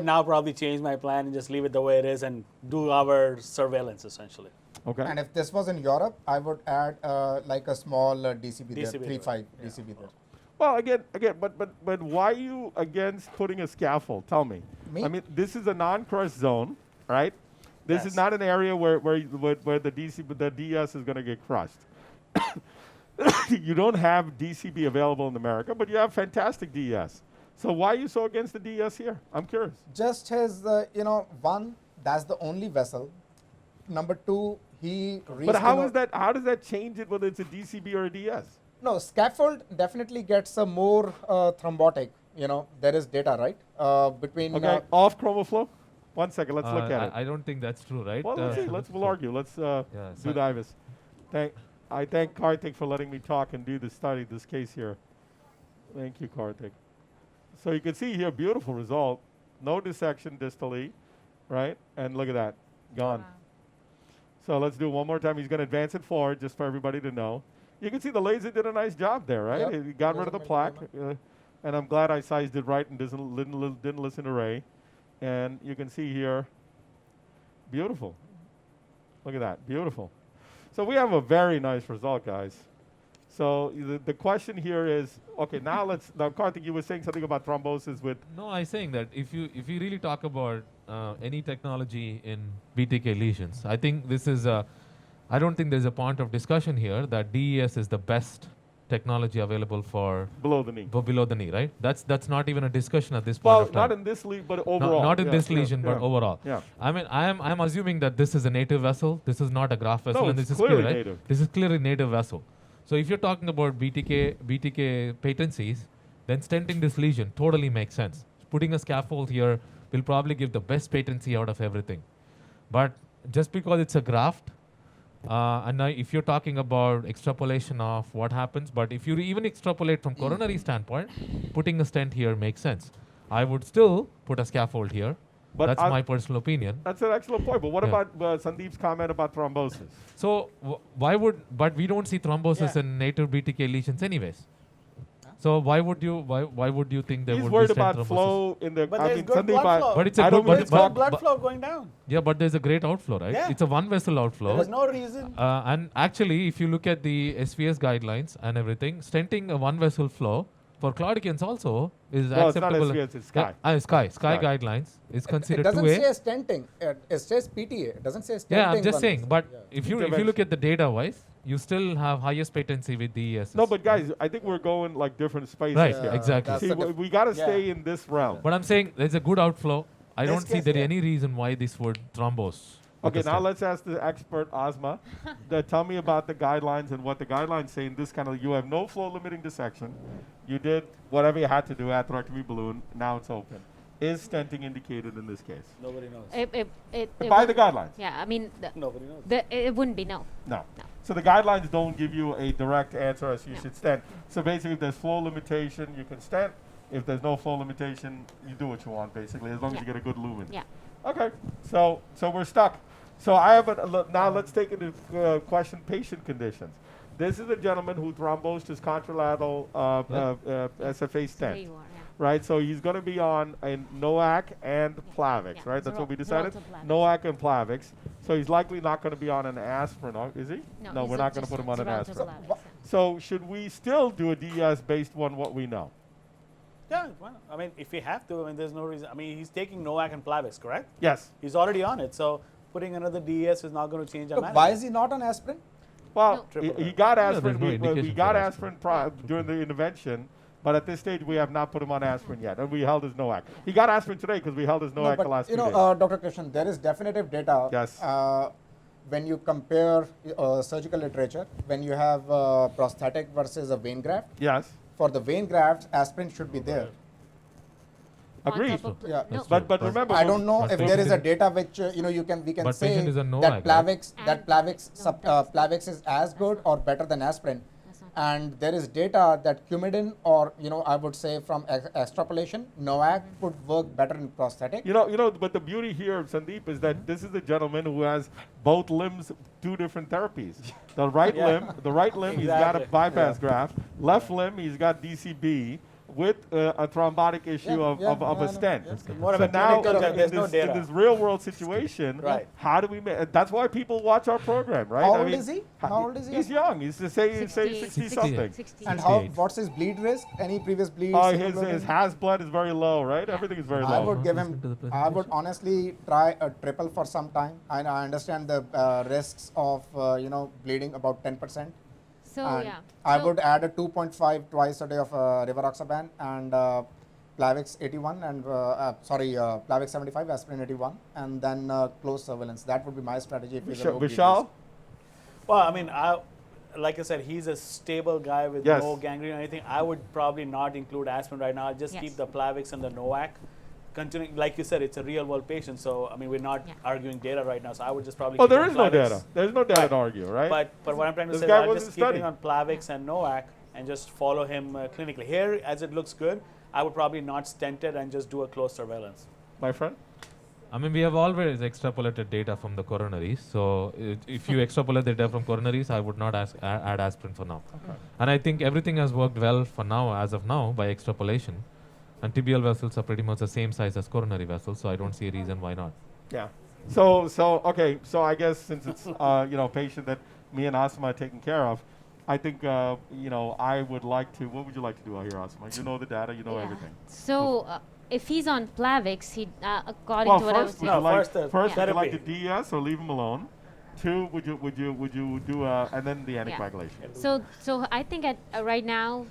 now probably change my plan and just leave it the way it is and do our surveillance essentially. Okay. And if this was in Europe, I would add like a small DCB there, DCB, 3.5 right. DCB there. Well, again, but why are you against putting a scaffold? Tell me. Me? I mean, this is a non-crushed zone, right? This is Yes. not an area where the DS is going to get crushed. You don't have DCB available in America, but you have fantastic DS. So why are you so against the DS here? I'm curious. Just his, one, that's the only vessel. Number two, he But how is that? How does that change it whether it's a DCB or a DS? No, scaffold definitely gets a more thrombotic. There is data, right? Between Okay, off chromoflow. 1 second, let's look at it. I don't think that's true, right? Well, let's see. We'll argue. Let's do so- the IVUS. I thank Karthik for letting me talk and do the study, this case here. Thank you, Karthik. So you can see here, beautiful result. No dissection distally, right? And look at that, gone. So let's do it one more time. He's going to advance it forward just for everybody to know. You can see the laser did a nice job there, right? Yep. It got rid of the plaque. And I'm glad I sized it right and didn't listen to Ray. And you can see here, beautiful. Look at that, beautiful. So we have a very nice result, guys. So the question here is, okay, now Karthik, you were saying something about thrombosis with. No, I'm saying that if you really talk about any technology in BTK lesions, I think this is I don't think there's a point of discussion here that DES is the best technology available for Below the knee. below the knee, right? That's not even a discussion at this point Well, of time. not in this lead, but overall. Not in Yeah, this yeah, lesion, but yeah. overall. Yeah. I mean, I'm assuming that this is a native vessel. This is not a graft vessel, No, and it's this is clearly clear, right? native. This is clearly native vessel. So if you're talking about BTK patencies, then stenting this lesion totally makes sense. Putting a scaffold here will probably give the best patency out of everything. But just because it's a graft, and now if you're talking about extrapolation of what happens, but if you even extrapolate from coronary standpoint, putting a stent here makes sense. I would still put a scaffold here. But That's my personal opinion. That's an excellent point. But what Yeah. about Sandeep's comment about thrombosis? So but we don't see thrombosis Yeah. in native BTK lesions anyways. So why would you think there He's would worried be stent about thrombosis? flow in the. But I there's mean, good Sandeep, blood flow. But it's a I good, don't mean but, There's to good talk. blood flow going down. yeah, but there's a great outflow, right? Yeah. It's a one vessel outflow. There's no reason. And actually, if you look at the SVS guidelines and everything, stenting a one vessel flow for claudicants also is No, it's not acceptable. SVS, it's Sky. Sky Sky. guidelines is It considered doesn't 2A. say stenting. It says PTA. It doesn't say stenting. Yeah, I'm just one saying. vessel. But Yeah. if you look at the data wise, you still have highest patency with DES. No, but guys, I think we're going like different spaces Right, here. exactly. that's See, the we got to Yeah. stay in this realm. But I'm saying there's a good outflow. I This don't see case, there yeah. any reason why this would thrombose. with Okay, the now stent. let's ask the expert, Ozma. Tell me about the guidelines and what the guidelines say in this kind of, you have no flow limiting dissection. You did whatever you had to do, atherectomy balloon, now it's open. Is stenting indicated in this case? Nobody knows. It By the wouldn't- guidelines? Yeah, I mean, Nobody knows. it wouldn't be no. No. No. So the guidelines don't give you a direct answer as you should stent. So basically, if there's flow limitation, you can stent. If there's no flow limitation, you do what you want, basically, as long as you Yeah. get a good lumen. Yeah. Okay, so we're stuck. So I have now let's take into question patient conditions. This is a gentleman who thrombosed his contralateral SFA There stent, you are. Yeah. right? So he's going to be on a NOAC and Plavix, Yeah, right? That's what we decided. Xarelto Plavix. NOAC and Plavix. So he's likely not going to be on an aspirin, is he? No, we're not going to put him on an Xarelto aspirin. Plavix, Wha- yeah. So should we still do a DS based on what we know? Yeah, well, I mean, if we have to, I mean, there's no reason. I mean, he's taking NOAC and Plavix, correct? Yes. He's already on it, so putting another DES is not going to change our So management. why is he not on aspirin? Well, No. he got Yeah, aspirin. there's no we indication got for aspirin during the intervention, but at this stage we have not put him on aspirin yet, and we held his NOAC. He got aspirin today because we held his NOAC the last you 2 know, days. Dr. Krishnan, there is definitive data. Yes. When you compare surgical literature, when you have prosthetic versus a vein graft, Yes. for the vein graft, aspirin should be there. On Agreed. top of Yeah. no, That's But But remember, I don't know But if there is a patient data which we can But say patient is a NOAC, that right? Plavix And Plavix Plavix is as good or better than aspirin. That's not And there is data that Coumadin, or I would say from extrapolation, NOAC would work better in prosthetic. But the beauty here, Sandeep, is that this is a gentleman who has both limbs, 2 different therapies. The right limb, he's got a Exactly. bypass graft. Left limb, he's got DCB with a thrombotic issue Yeah, of yeah, a yeah, stent. yeah. More of So a now, clinical, in there's no this, data. in this real world situation, Right. how do we make? That's why people watch our program, right? How I old mean, is he? How old is he? He's young. He's to say 68. 60 something. 60. And how? 68. What's his bleed risk? Any previous bleeds? His hemoglobin? has blood is very low, right? Everything is very I low. would give Listen to him. the I would presentation. honestly try a triple for some time. I understand the risks of bleeding about 10%. So And yeah. I So- would add a 2.5 twice a day of rivaroxaban and Plavix 81 and Plavix 75, aspirin 81, and then close surveillance. That would be my strategy if he's a low bleed Vishal? risk. Well, I mean, like I said, he's a stable guy with Yes. no gangrene or anything. I would probably not include aspirin right now. I'll just Yes. keep the Plavix and the NOAC. Continuing, like you said, it's a real world patient, so I mean, we're not Yeah. arguing data right now. So I would just probably. Oh, keep there on is no Plavix. data. There's no data Right. to argue, right? But what I'm trying to This say is guy I'll wasn't just keep it studying. on Plavix and NOAC and just follow him clinically. Here, as it looks good, I would probably not stent it and just do a close surveillance. My friend? I mean, we have always extrapolated data from the coronaries. So if you extrapolate the data from coronaries, I would not add aspirin for now. Okay. And I think everything has worked well for now, as of now, by extrapolation. And tibial vessels are pretty much the same size as coronary vessels, so I don't see a reason why not. Yeah. So okay. So I guess since it's a patient that me and Asma are taking care of, I think I would like to. What would you like to do out here, Asma? You know the data. You know Yeah. everything. So if he's on Plavix, he according Well, to what I was first, saying. would you like first the would you like the therapy. DS or leave him alone? 2, would you do and then the anticoagulation? So I think at right now,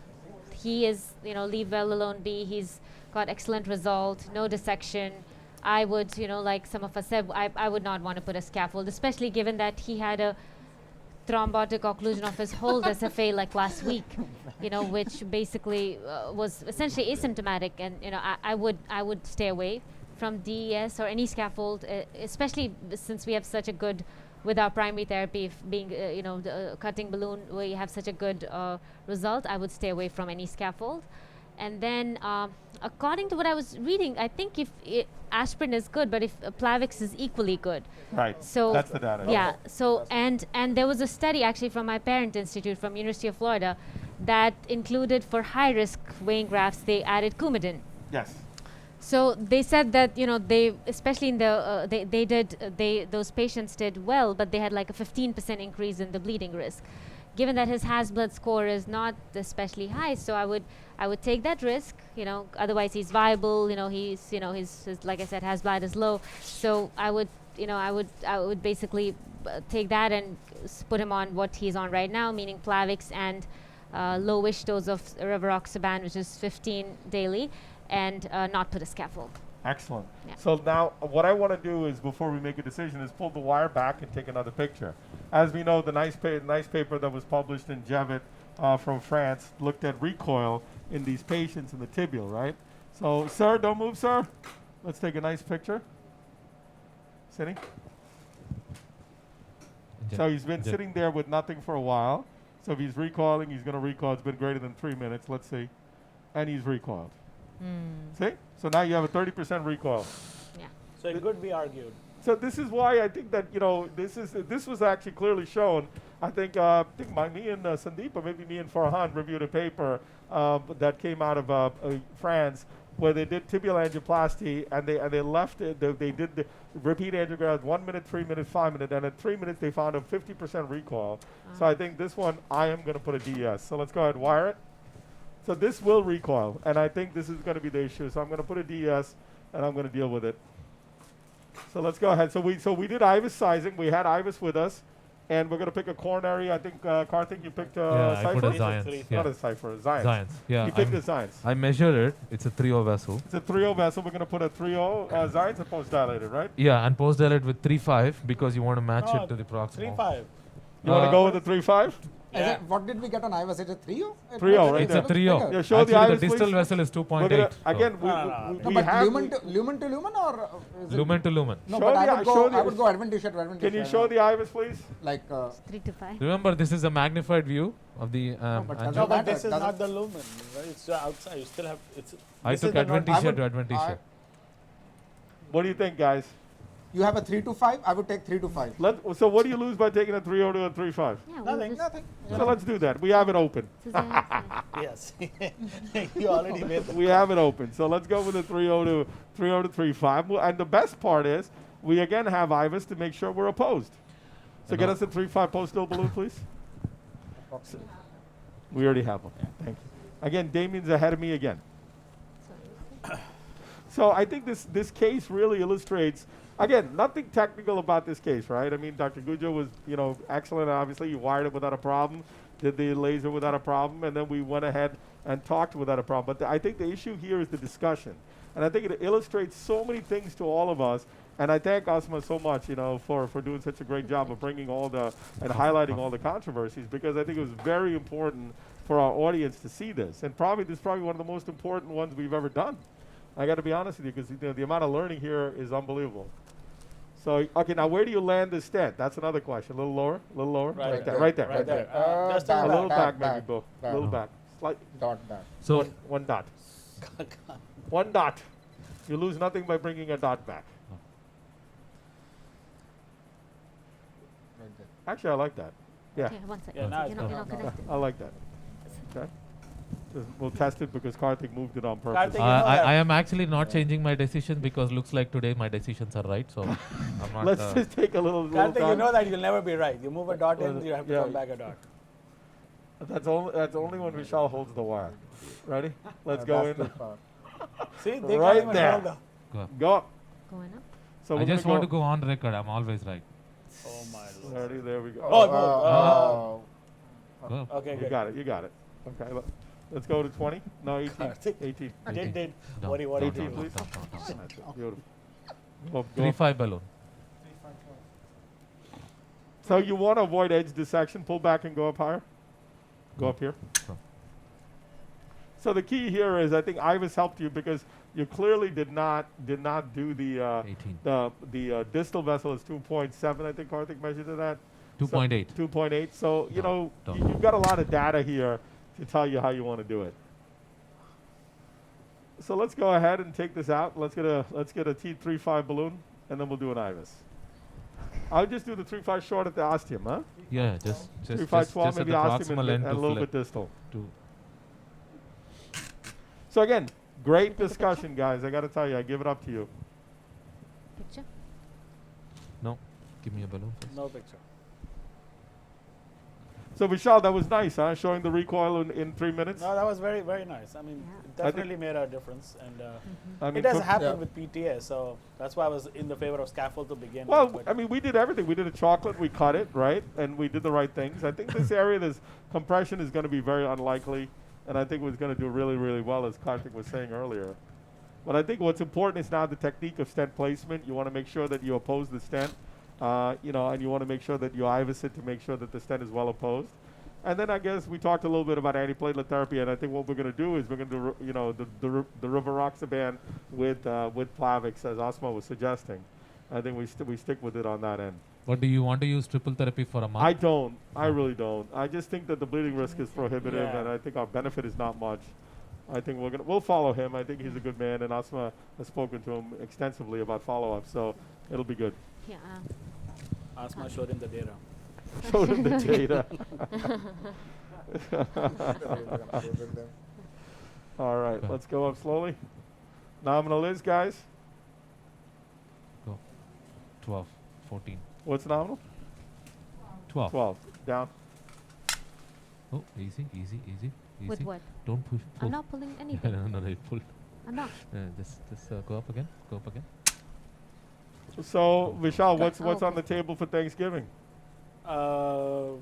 he is leave well alone be. He's got excellent result, no dissection. I would like some of us said, I would not want to put a scaffold, especially given that he had a thrombotic occlusion of his whole SFA like last week, which basically was essentially asymptomatic, and I would stay away from DES or any scaffold, especially since we have such a good with our primary therapy, if being the cutting balloon, where you have such a good result. I would stay away from any scaffold. And then, according to what I was reading, I think if aspirin is good, but if Plavix is equally good. Right. So That's the data. yeah. So and there was a study actually from my parent institute from University of Florida that included for high risk vein grafts they added Coumadin. Yes. So they said that they especially in the those patients did well, but they had like a 15% increase in the bleeding risk. Given that his Has blood score is not especially high, so I would take that risk. Otherwise he's viable. He's his like I said, Has blood is low. So I would basically take that and put him on what he's on right now, meaning Plavix and lowish dose of rivaroxaban, which is 15 daily, and not put a scaffold. Excellent. Yeah. So now what I want to do is, before we make a decision, is pull the wire back and take another picture. As we know, the nice paper that was published in Jevet from France looked at recoil in these patients in the tibial, right? So, sir, don't move, sir. Let's take a nice picture. Sitting. So he's been sitting there with nothing for a while. So if he's recoiling, he's going to recoil. It's been greater than 3 minutes. Let's see. And he's recoiled. See? So now you have a 30% recoil. Yeah. So it could be argued. So this is why I think that this was actually clearly shown. I think me and Sandeep, or maybe me and Farhan reviewed a paper that came out of France where they did tibial angioplasty, and they left it. They did the repeat angiograms 1 minute, 3 minutes, 5 minutes, and at 3 minutes they found a 50% recoil. So I think this one I am going to put a DES. So let's go ahead and wire it. So this will recoil, and I think this is going to be the issue. So I'm going to put a DES, and I'm going to deal with it. So let's go ahead. So we did IVUS sizing. We had IVUS with us, and we're going to pick a coronary. I think Karthik, you picked Yeah, I put a Cypher. Zions. Not a Cypher, a Zions. Zions. Yeah. You picked the Zions. I measured it. It's a 3-0 vessel. It's a 3.0 vessel. We're going to put a 3.0 Zions and post dilated, right? Yeah, and post dilate with 3.5 because you want to match No, it to the proximal. 3.5. You want to go with the 3.5? Yeah. What did we get on IVUS? Is it 3.0? 3.0, right It's there. a 3.0. Yeah, show Actually, the the IVUS, distal please. vessel is We're 2.8. gonna, so again, No, we No, we but have. lumen to lumen or is it lumen to lumen. No, Show but the- I would show go. the- I would go adventitious to adventitious. Can you show the IVUS, please? like 3 to 5. Remember, this is a magnified view of the but angio- No, doesn't but this is Doesn't- not the lumen. Right? It's outside. You still have. It's. I this took is the not- adventitia would- to adventitia. What do you think, guys? you have a 3 to 5. I would take 3 to 5. So what do you lose by taking a 3.0 to a 3.5? Yeah, Nothing. Nothing. So let's do that. We have it open. Yes. You already made the. We have it open. So let's go with a 3.0 to 3.5. Well, and the best part is we again have IVUS to make sure we're opposed. So get us a 3.5 post-ill balloon, please. We already have one. Thank you. Again, Damien's ahead of me again. So I think this case really illustrates, again, nothing technical about this case, right? I mean, Dr. Gujo was, excellent. Obviously, you wired it without a problem, did the laser without a problem, and then we went ahead and talked without a problem. But I think the issue here is the discussion. And I think it illustrates so many things to all of us. And I thank Asma so much, for doing such a great job of bringing and highlighting all the controversies, because I think it was very important for our audience to see this. And this is probably one of the most important ones we've ever done. I got to be honest with you, because the amount of learning here is unbelievable. So, okay, now where do you land the stent? That's another question. A little lower, a little lower. Right there, there. right there. Right there. Just back, a A little back, back, maybe, Bill. A back. little back. Slight. Dot back. So One dot. One dot. You lose nothing by bringing a dot back. Right there. Actually, I like that. Yeah, Okay, one second. Yeah, now You're it's not, good. you're not No, no. connected. I like that. Okay. We'll test it because Karthik moved it on purpose. Karthik, you know that- I am actually not changing my decision because looks like today my decisions are right. So I'm not. Let's just take a little Karthik, you time. know that you'll never be right. You move a dot in, you have to Yeah. come back a dot. That's only when Vishal holds the wire. Ready? Let's go That's in. the part. See, they Right can't even there. hold the. Go up. Going up. So I we're just gonna want to go on record. I'm always right. Oh my lord. Ready? There we go. Oh, Go. Okay, You good. got it. You got it. Okay. Let's go to 20. No, 18. Karthik. 18. Did. Down, What do you down, do? down, please. down, down, down. That's it. Beautiful. Go, 3.5 balloon. So you want to avoid edge dissection. Pull back and go up higher. Go up here. Go. So the key here is I think IVUS helped you because you clearly did not do the 18. the distal vessel is 2.7. I think Karthik measured to that. 2.8. 2.8. So Don't. you've got a lot of data here to tell you how you want to do it. So let's go ahead and take this out. Let's get a T35 balloon, and then we'll do an IVUS. I'll just do the 3.5 short at the ostium, huh? Yeah, just 3.5 12, at maybe the ostium proximal end and a to little flip bit distal. to. So again, great discussion, guys. I got to tell you, I give it up to you. Picture. No, give me a balloon first. No picture. So Vishal, that was nice, huh? Showing the recoil in 3 minutes. No, that was very, very nice. I mean, Yeah. it definitely made a difference. And I it mean, does for- happen Yeah. with PTA, so that's why I was in the favor of scaffold to begin Well, with. I mean, we did everything. We did a chocolate, we cut it, right? And we did the right things. I think this area, this compression is going to be very unlikely. And I think it was going to do really, really well, as Karthik was saying earlier. But I think what's important is now the technique of stent placement. You want to make sure that you oppose the stent, and you want to make sure that you IVUS it to make sure that the stent is well opposed. And then I guess we talked a little bit about antiplatelet therapy, and I think what we're going to do is we're going to do, the rivaroxaban with Plavix, as Asma was suggesting. I think we stick with it on that end. What do you want to use triple therapy for a month? I don't. I really don't. I just think that the bleeding risk is prohibitive, Yeah. and I think our benefit is not much. I think we'll follow him. I think he's a good man, and Asma has spoken to him extensively about follow-up, so it'll be good. Yeah. Asma showed him the data. Showed him the data. All right, Okay. let's go up slowly. Nominal is, guys? Go. 12, 14, What's nominal? 12. 12. Down. Oh, easy, easy, easy, easy. With what? Don't push. Pull. I'm not pulling Yeah, anything. no, it pulled. I'm not. Just go up again. Go up again. So, Vishal, what's Oh, on the okay. table for Thanksgiving? I'll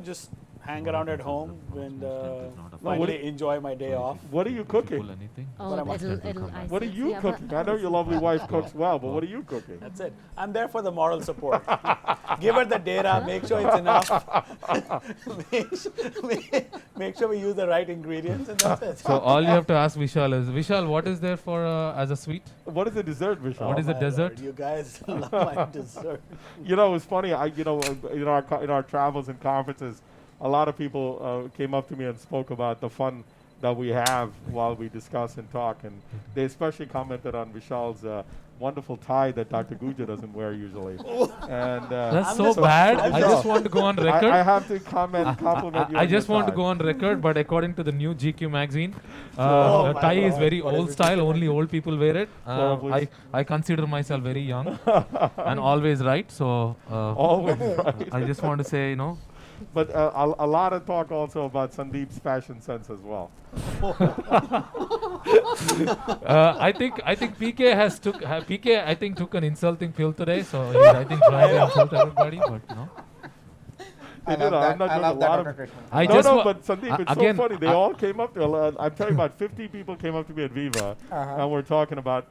just hang around at home and No, finally enjoy my day off. What are you cooking? Pull anything. Oh, What am I- What are you cooking? I know your lovely wife cooks well, but what are you cooking? That's it. I'm there for the moral support. Give her the data, make sure it's enough. make sure we use the right ingredients, and that's it. So all you have to ask Vishal is, Vishal, what is there for as a sweet? What is the dessert, Vishal? What is the my dessert? Lord, you guys love my dessert. You know, it's funny. In our travels and conferences, a lot of people came up to me and spoke about the fun that we have while we discuss and talk, and they especially commented on Vishal's wonderful tie that Dr. Guja doesn't wear usually. And That's I'm so just- bad. I'm I just- just want to go on record. I have to compliment you. I on your just want to tie. go on record, but according to the new GQ magazine, Oh the my tie is God. very What is old it? style. Only old people wear it. Please. I consider myself very young and always right. So Always right. I just want to say, But a lot of talk also about Sandeep's fashion sense as well. I think PK I think took an insulting pill today. So he's, I think trying to insult everybody, but They did. I'm not I joking. love A that, lot Dr. of Krishnan. I no, just no, wa- but Sandeep, it's again, so funny. They I- all came up to. I'm telling you, about 50 people came up to me at Viva, and we're talking about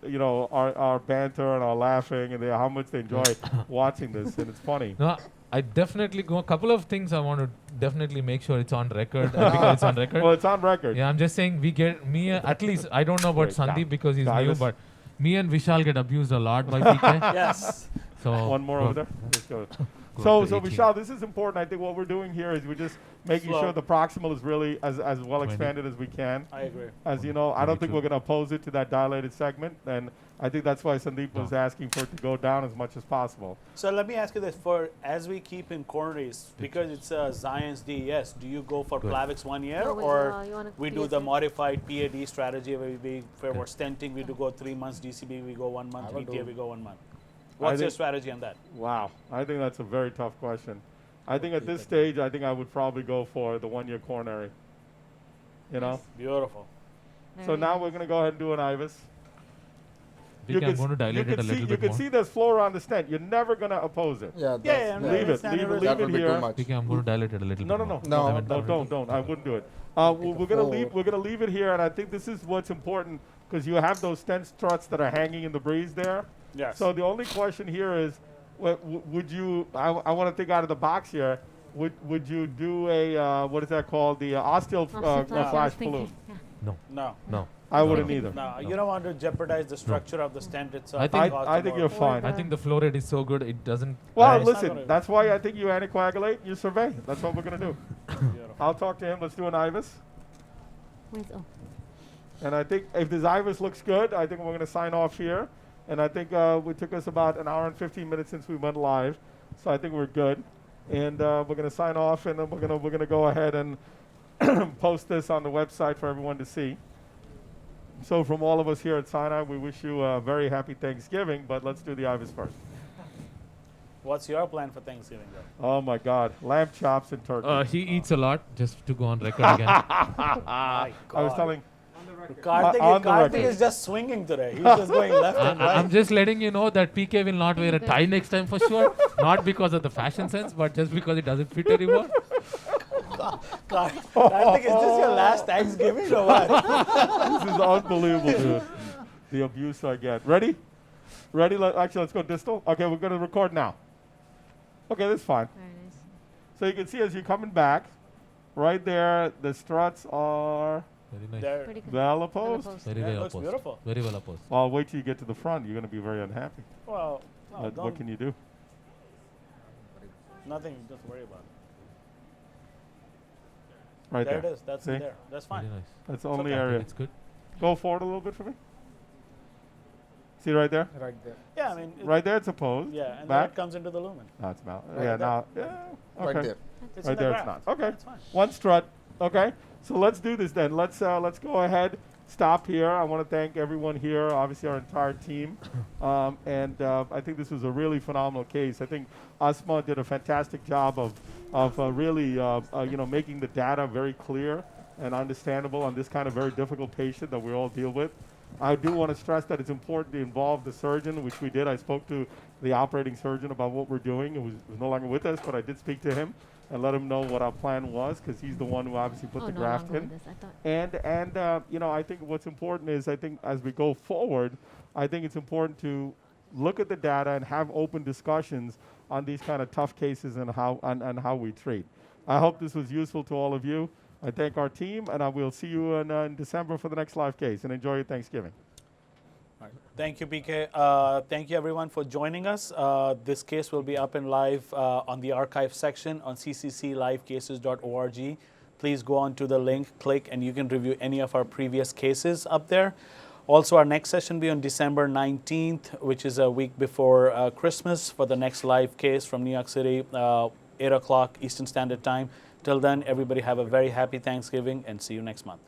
our banter and our laughing and how much they enjoy watching this, and it's funny. no. I definitely go. A couple of things I want to definitely make sure it's on record because it's on record. Well, it's on record. Yeah, I'm just saying we get me at least I don't know about Wait, Sandeep because he's guys. new, but me and Vishal get abused a lot by PK. Yes. So One more go- over there. Let's go. go So, up to 18. Vishal, this is important. I think what we're doing here is we're just making Slow. sure the proximal is really as well 20. expanded as we can. I agree. As you know, I don't think 22. we're going to oppose it to that dilated segment, and I think that's why Sandeep was asking for it to go down as much as possible. So let me ask you this: for as we keep in coronaries, because it's a Zion's DES, do you go for Good. Plavix 1 year, No, or you wanna we do the PSA? modified PAD strategy where for Good. stenting we do go 3 months, DCB we go 1 month, I will VTA do- we go 1 month. What's your think- strategy on that? Wow, I think that's a very tough question. I think at this stage, I think I would probably go for the 1 year coronary. You know? Beautiful. So now we're going to go ahead and do an IVUS. PK, I'm going to dilate it a little you bit can more. see there's flow around the stent. You're never going to oppose it. Yeah, Yeah, that's- Leave it, Stand leave it, everything. leave that would it be here. too much. PK, I'm going to dilate it a little No, bit no, more. No, no, haven't no, done don't. I wouldn't do it. Take We're the gonna floor. leave. We're gonna leave it here, and I think this is what's important because you have those stent struts that are hanging in the breeze there. Yes. So the only question here is, would you? I want to think out of the box here. Would you do a what is that called? The osteal flash balloon? no. No. I wouldn't either. No, you don't want to jeopardize the structure of the stent itself. I think- I think you're fine. I think the flow rate is so good it doesn't. Well, it's not listen. gonna- That's why I think you anticoagulate. You survey. That's what we're gonna do. Beautiful. I'll talk to him. Let's do an IVUS. Oh, And I think if this IVUS looks good, I think we're going to sign off here. And I think it took us about an hour and 15 minutes since we went live, so I think we're good. And we're going to sign off, and then we're going to go ahead and post this on the website for everyone to see. So from all of us here at Sinai, we wish you a very happy Thanksgiving. But let's do the IVUS first. What's your plan for Thanksgiving, though? Oh my God, lamb chops and turkey. He eats a lot, just to go on record again. My I was telling. Karthik, on the Karthik record. is just swinging today. He's just going left and right. I'm just letting you know that PK will not wear a tie next time for sure. Not because of the fashion sense, but just because it doesn't fit anymore. Karthik, is this your last Thanksgiving or what? This is unbelievable, dude. The abuse I get. Ready? Ready? Actually, let's go distal. Okay, we're going to record now. Okay, that's fine. very nice. So you can see as you're coming back, right there, the struts are Very nice. There. Pretty good. well opposed. Very Yeah, it well looks opposed. beautiful. Very well opposed. Well, wait till you get to the front. You're going to be very unhappy. Well, no, But don't, what can you do? nothing. Just worry about it. Right There there. it is. That's See? it there. That's fine. Very nice. That's the It's only okay. area. It's good. Go forward a little bit for me. See right there? Right there. Yeah, I mean, Right there, it's opposed. yeah, and then Back. it comes into the lumen. No, it's out. Right Yeah, there. now. Yeah. Okay. Right there. It's Right in the there, it's graph. not. Okay. That's fine. One strut. Okay. So let's do this then. Let's go ahead stop here. I want to thank everyone here, obviously our entire team. I think this was a really phenomenal case. I think Asma did a fantastic job of really making the data very clear and understandable on this kind of very difficult patient that we all deal with. I do want to stress that it's important to involve the surgeon, which we did. I spoke to the operating surgeon about what we're doing. It was no longer with us, but I did speak to him and let him know what our plan was, because he's the one who obviously put the no graft longer in. with us, I thought. I think what's important is, I think as we go forward, I think it's important to look at the data and have open discussions on these kind of tough cases and how we treat. I hope this was useful to all of you. I thank our team, and I will see you in December for the next live case. And enjoy your Thanksgiving. All right. Thank you, PK. Thank you, everyone, for joining us. This case will be up and live on the archive section on ccclivecases.org. Please go on to the link, click, and you can review any of our previous cases up there. Also, our next session will be on December 19th, which is a week before Christmas, for the next live case from New York City, 8 o'clock Eastern Standard Time. Till then, everybody have a very happy Thanksgiving, and see you next month.